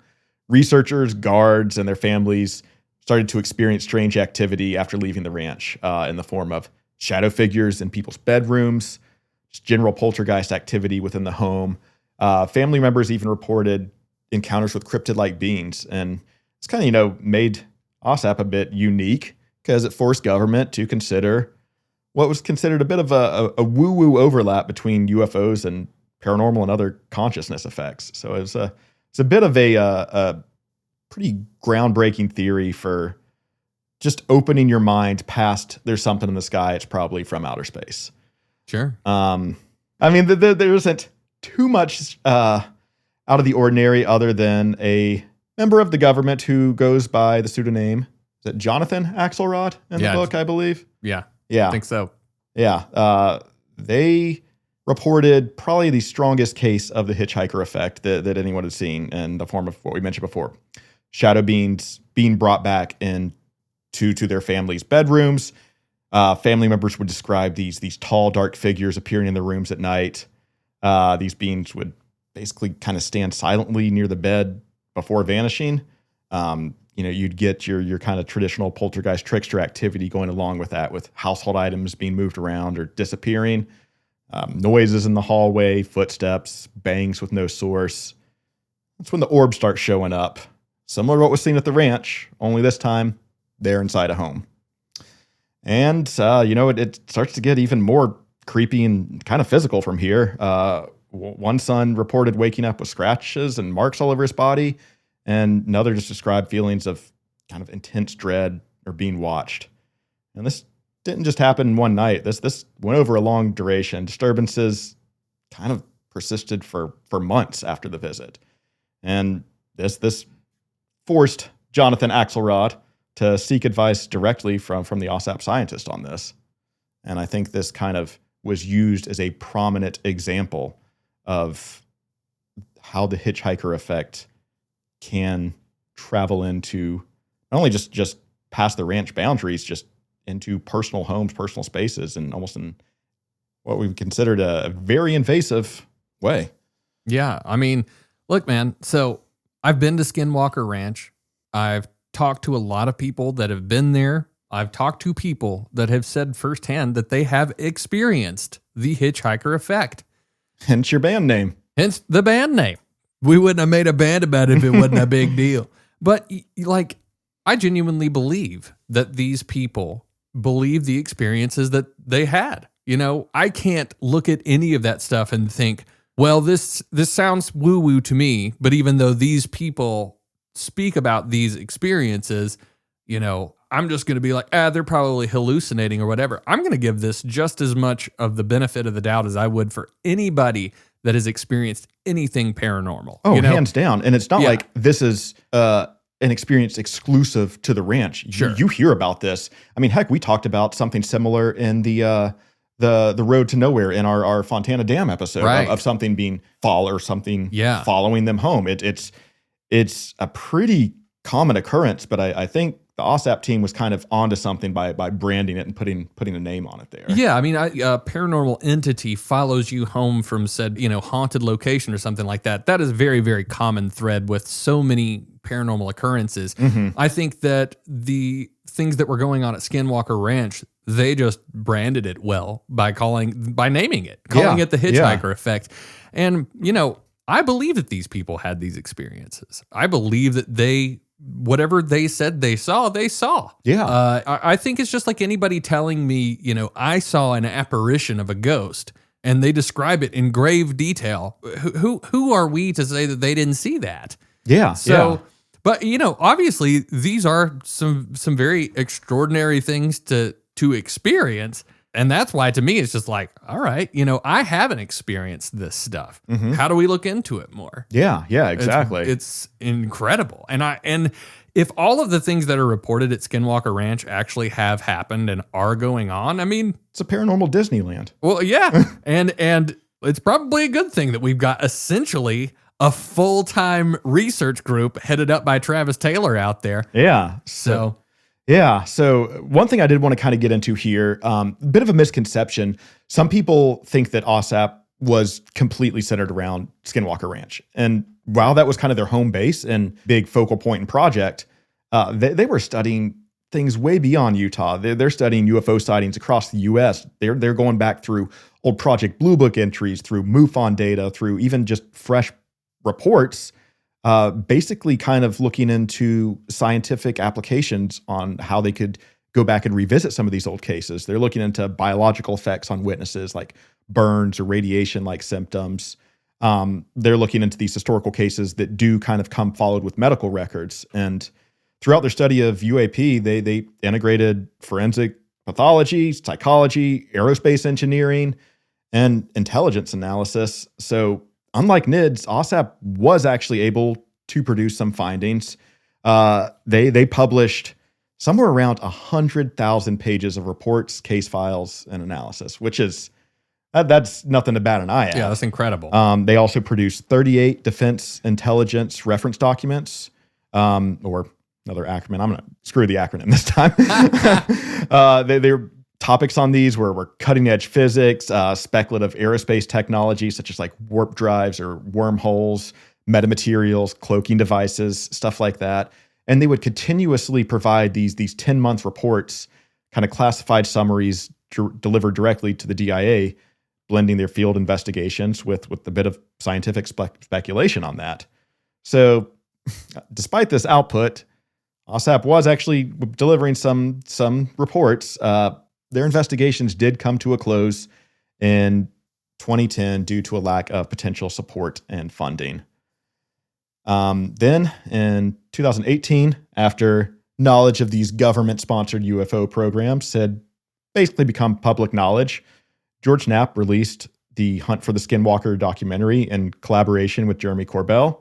Researchers, guards, and their families started to experience strange activity after leaving the ranch in the form of shadow figures in people's bedrooms, just general poltergeist activity within the home. Family members even reported encounters with cryptid-like beings, and it's kind of, made OSAP a bit unique because it forced government to consider what was considered a bit of a woo-woo overlap between UFOs and paranormal and other consciousness effects. So it's a bit of a pretty groundbreaking theory for just opening your mind past there's something in the sky, it's probably from outer space. Sure. I mean, there isn't too much out of the ordinary other than a member of the government who goes by the pseudonym, is it Jonathan Axelrod in the book, I believe? Yeah. Yeah. I think so. Yeah. They reported probably the strongest case of the hitchhiker effect that anyone had seen in the form of what we mentioned before. Shadow beings being brought back to their families' bedrooms. Family members would describe these tall, dark figures appearing in the rooms at night. These beings would basically kind of stand silently near the bed before vanishing. You'd get your kind of traditional poltergeist trickster activity going along with that, with household items being moved around or disappearing, noises in the hallway, footsteps, bangs with no source. That's when the orbs start showing up. Similar to what was seen at the ranch, only this time they're inside a home. And, it starts to get even more creepy and kind of physical from here. One son reported waking up with scratches and marks all over his body, and another just described feelings of kind of intense dread or being watched. And this didn't just happen one night. This went over a long duration. Disturbances kind of persisted for months after the visit. And this forced Jonathan Axelrod to seek advice directly from the OSAP scientist on this. And I think this kind of was used as a prominent example of how the hitchhiker effect can travel into not only just past the ranch boundaries, just into personal homes, personal spaces, and almost in what we've considered a very invasive way. Yeah. I mean, look, man, so I've been to Skinwalker Ranch. I've talked to a lot of people that have been there. I've talked to people that have said firsthand that they have experienced the hitchhiker effect. Hence your band name. Hence the band name. We wouldn't have made a band about it if it wasn't a big deal. But I genuinely believe that these people believe the experiences that they had. I can't look at any of that stuff and think, well, this sounds woo-woo to me, but even though these people speak about these experiences, I'm just going to be like, they're probably hallucinating or whatever. I'm going to give this just as much of the benefit of the doubt as I would for anybody that has experienced anything paranormal. Oh, hands down. And it's not like this is an experience exclusive to the ranch. Sure. You hear about this. I mean, heck, we talked about something similar in the Road to Nowhere in our Fontana Dam episode, right, of something being following them home. It's a pretty common occurrence, but I think the OSAP team was kind of onto something by branding it and putting a name on it there. Yeah, I mean, a paranormal entity follows you home from said, haunted location or something like that. That is a very, very common thread with so many paranormal occurrences. Mm-hmm. I think that the things that were going on at Skinwalker Ranch, they just branded it well by naming it, calling it the hitchhiker effect. And, I believe that these people had these experiences. I believe that whatever they said they saw, they saw. Yeah. I think it's just like anybody telling me, I saw an apparition of a ghost and they describe it in grave detail. Who are we to say that they didn't see that? Yeah. So, but obviously these are some very extraordinary things to experience. And that's why, to me, it's just like, all right, I haven't experienced this stuff. Mm-hmm. How do we look into it more? Yeah, exactly. It's incredible. And if all of the things that are reported at Skinwalker Ranch actually have happened and are going on, I mean, it's a paranormal Disneyland. Well, yeah. and it's probably a good thing that we've got essentially a full-time research group headed up by Travis Taylor out there. Yeah. So one thing I did want to kind of get into here, a bit of a misconception. Some people think that OSAP was completely centered around Skinwalker Ranch. And while that was kind of their home base and big focal point and project, they were studying things way beyond Utah. They're studying UFO sightings across the U.S. They're going back through old Project Blue Book entries, through MUFON data, through even just fresh reports, basically kind of looking into scientific applications on how they could go back and revisit some of these old cases. They're looking into biological effects on witnesses like burns or radiation-like symptoms. They're looking into these historical cases that do kind of come followed with medical records. And throughout their study of UAP, they integrated forensic pathology, psychology, aerospace engineering, and intelligence analysis. So unlike NIDS, OSAP was actually able to produce some findings. They published somewhere around 100,000 pages of reports, case files, and analysis, which is that's nothing to bat an eye at. Yeah, that's incredible. They also produced 38 defense intelligence reference documents, or another acronym. I'm going to screw the acronym this time. Their topics on these were cutting edge physics, speculative aerospace technology, such as like warp drives or wormholes, metamaterials, cloaking devices, stuff like that. And they would continuously provide these 10-month reports, kind of classified summaries delivered directly to the DIA, blending their field investigations with a bit of scientific speculation on that. So despite this output, OSAP was actually delivering some reports. Their investigations did come to a close in 2010 due to a lack of potential support and funding. Then in 2018, after knowledge of these government-sponsored UFO programs had basically become public knowledge, George Knapp released the Hunt for the Skinwalker documentary in collaboration with Jeremy Corbell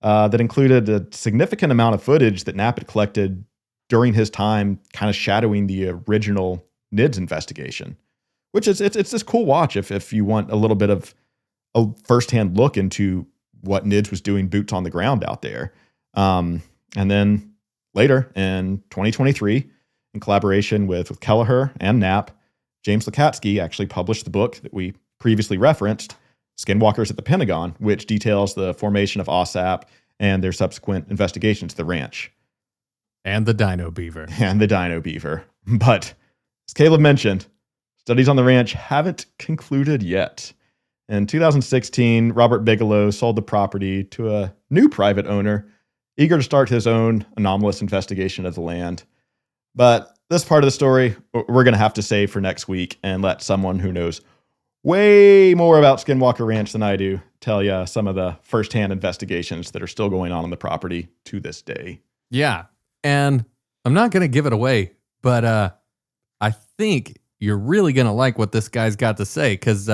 that included a significant amount of footage that Knapp had collected during his time kind of shadowing the original NIDS investigation, which is it's this cool watch if you want a little bit of a firsthand look into what NIDS was doing boots on the ground out there. And then later in 2023, in collaboration with Kelleher and Knapp, James Lukatsky actually published the book that we previously referenced, Skinwalkers at the Pentagon, which details the formation of OSAP and their subsequent investigations to the ranch. And the Dino Beaver. But as Caleb mentioned, studies on the ranch haven't concluded yet. In 2016, Robert Bigelow sold the property to a new private owner, eager to start his own anomalous investigation of the land. But this part of the story, we're going to have to save for next week and let someone who knows way more about Skinwalker Ranch than I do tell you some of the firsthand investigations that are still going on the property to this day. Yeah. And I'm not going to give it away, but I think you're really going to like what this guy's got to say because,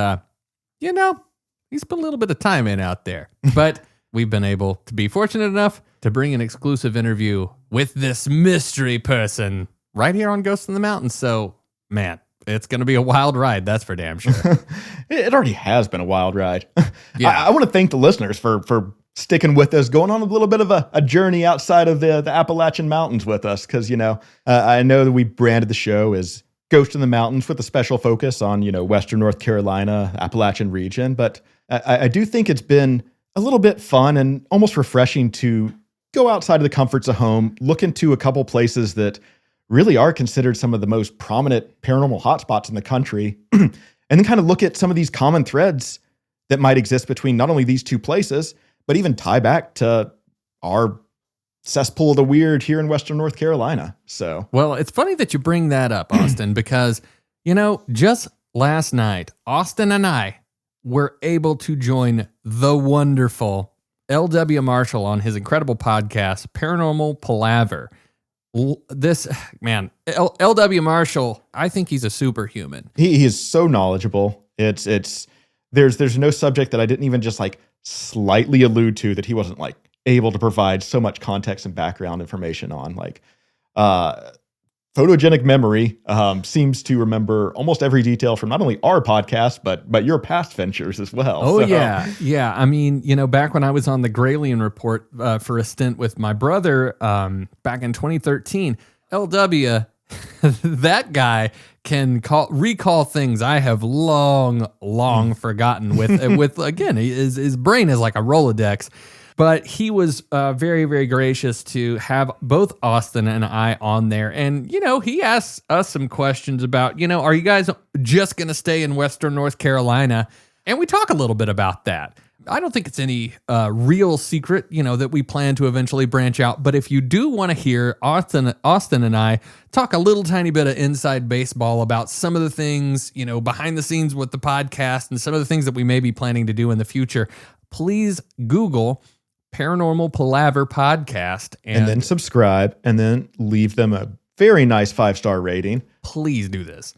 he's put a little bit of time in out there. But we've been able to be fortunate enough to bring an exclusive interview with this mystery person right here on Ghosts in the Mountains. So, man, it's going to be a wild ride. That's for damn sure. It already has been a wild ride. Yeah. I want to thank the listeners for sticking with us, going on a little bit of a journey outside of the Appalachian Mountains with us. Because, I know that we branded the show as Ghost in the Mountains with a special focus on, Western North Carolina, Appalachian region. But I do think it's been a little bit fun and almost refreshing to go outside of the comforts of home, look into a couple places that really are considered some of the most prominent paranormal hotspots in the country, and then kind of look at some of these common threads that might exist between not only these two places, but even tie back to our cesspool of the weird here in Western North Carolina. So, well, it's funny that you bring that up, Austin, because, just last night, Austin and I were able to join the wonderful L.W. Marshall on his incredible podcast, Paranormal Palaver. This man, L.W. Marshall, I think he's a superhuman. He is so knowledgeable. There's no subject that I didn't even just like slightly allude to that he wasn't like able to provide so much context and background information on. Like photogenic memory seems to remember almost every detail from not only our podcast but your past ventures as well. Oh, so. Yeah. I mean, back when I was on the Graylian Report for a stint with my brother back in 2013, LW, that guy can recall things I have long forgotten. With again, his brain is like a Rolodex. But he was very, very gracious to have both Austin and I on there. And, he asked us some questions about, are you guys just going to stay in Western North Carolina? And we talk a little bit about that. I don't think it's any real secret, that we plan to eventually branch out. But if you do want to hear Austin and I talk a little tiny bit of inside baseball about some of the things, behind the scenes with the podcast and some of the things that we may be planning to do in the future, please Google Paranormal Palaver Podcast. And then subscribe and then leave them a very nice 5-star rating. Please do this.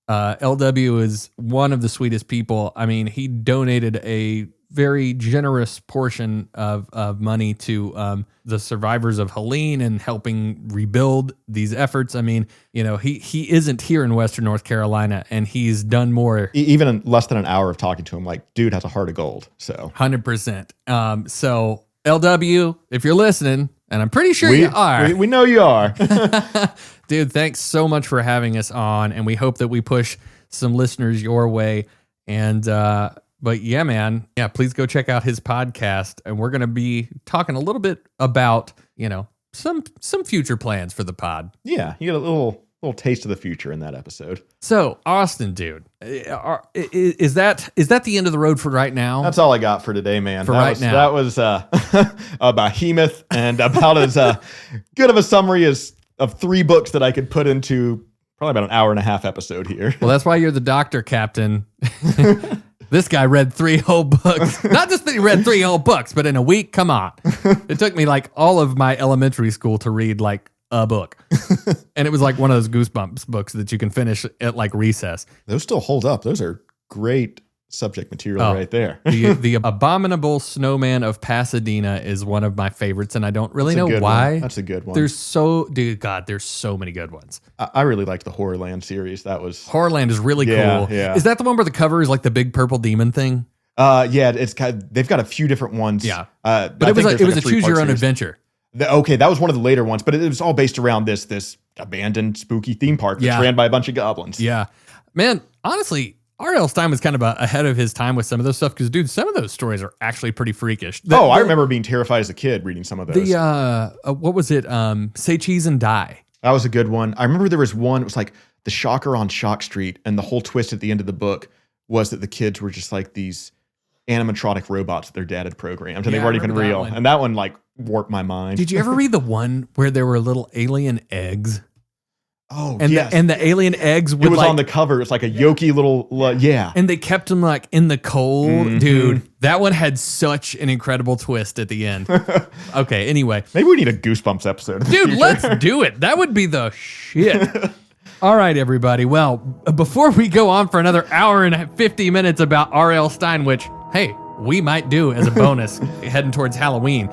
LW is one of the sweetest people. I mean, he donated a very generous portion of money to the survivors of Helene and helping rebuild these efforts. I mean, you know, he isn't here in Western North Carolina, and he's done more. Even in less than an hour of talking to him, like, dude has a heart of gold. So 100%. So LW, if you're listening, and I'm pretty sure you are. We know you are. Dude, thanks so much for having us on, and we hope that we push some listeners your way. And but yeah, man, yeah, please go check out his podcast, and we're gonna be talking a little bit about, you know, some future plans for the pod. Yeah, you get a little taste of the future in that episode. So, Austin, dude, is that the end of the road for right now? That's all I got for today, man. Now, that was a behemoth and about as good of a summary as of 3 books that I could put into probably about an hour and a half episode here. Well, that's why you're the doctor, Captain. This guy read 3 whole books. Not just that he read 3 whole books, but in a week, come on. It took me like all of my elementary school to read like a book. And it was like one of those Goosebumps books that you can finish at like recess. Those still hold up. Those are great subject material right there. The Abominable Snowman of Pasadena is one of my favorites, and I don't really know why. That's a good one. There's so many good ones. I really liked the Horrorland series. Horrorland is really cool. Yeah. Is that the one where the cover is like the big purple demon thing? Yeah, they've got a few different ones. Yeah. But it was a choose your own adventure. Okay, that was one of the later ones, but it was all based around this abandoned spooky theme park that's ran by a bunch of goblins. Yeah. Man, honestly, R.L. Stein was kind of ahead of his time with some of those stuff because, dude, some of those stories are actually pretty freakish. I remember being terrified as a kid reading some of those. What was it? Say Cheese and Die. That was a good one. I remember there was one, it was like The Shocker on Shock Street, and the whole twist at the end of the book was that the kids were just like these animatronic robots that their dad had programmed, and they weren't even real. And that one like warped my mind. Did you ever read the one where there were little alien eggs? Oh, and yes. The alien eggs would, it was on the cover. It's like a yolky little, And they kept them like in the cold. Mm-hmm. Dude, that one had such an incredible twist at the end. Okay, anyway. Maybe we need a Goosebumps episode. Dude, let's do it. That would be the shit. All right, everybody. Well, before we go on for another hour and 50 minutes about R.L. Stein, which, hey, we might do as a bonus heading towards Halloween.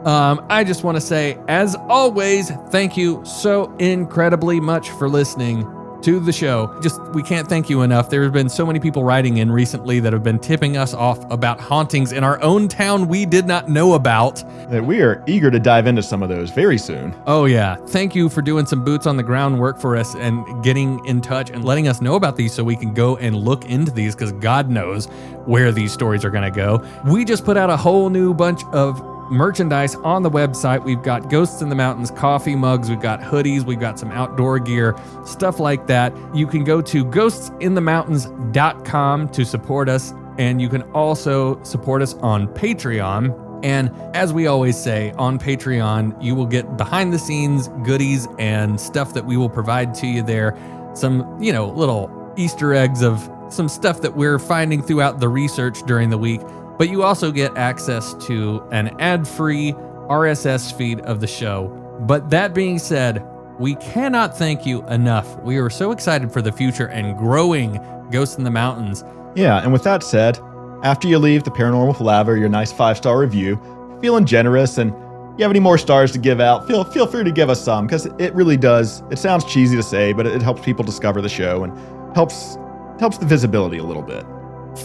I just want to say, as always, thank you so incredibly much for listening to the show. We can't thank you enough. There have been so many people writing in recently that have been tipping us off about hauntings in our own town we did not know about. That we are eager to dive into some of those very soon. Oh yeah. Thank you for doing some boots on the ground work for us and getting in touch and letting us know about these so we can go and look into these, because God knows where these stories are going to go. We just put out a whole new bunch of merchandise on the website. We've got Ghosts in the Mountains coffee mugs, we've got hoodies, we've got some outdoor gear, stuff like that. You can go to ghostsinthemountains.com to support us, and you can also support us on Patreon. And as we always say, on Patreon, you will get behind the scenes goodies and stuff that we will provide to you there. Some, little Easter eggs of some stuff that we're finding throughout the research during the week. But you also get access to an ad-free RSS feed of the show. But that being said, we cannot thank you enough. We are so excited for the future and growing Ghosts in the Mountains. Yeah, and with that said, after you leave the Paranormal Palaver your nice 5-star review, feeling generous, and you have any more stars to give out, feel free to give us some, because it really does. It sounds cheesy to say, but it helps people discover the show and helps the visibility a little bit.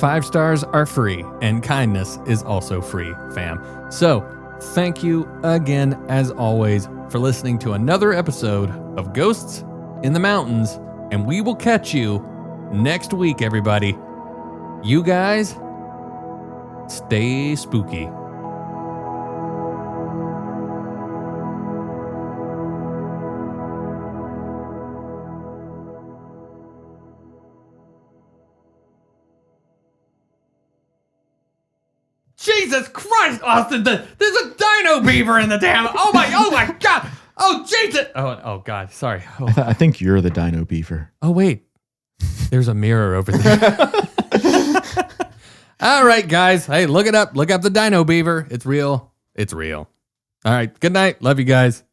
5 stars are free, and kindness is also free, fam. So, thank you again, as always, for listening to another episode of Ghosts in the Mountains, and we will catch you next week, everybody. You guys, stay spooky. Jesus Christ, Austin! There's a dino beaver in the damn. Oh my God! Oh Jesus! Oh God! Sorry. Oh. I think you're the dino beaver. Oh wait, there's a mirror over there. All right, guys. Hey, look it up. Look up the dino beaver. It's real. It's real. All right. Good night. Love you guys.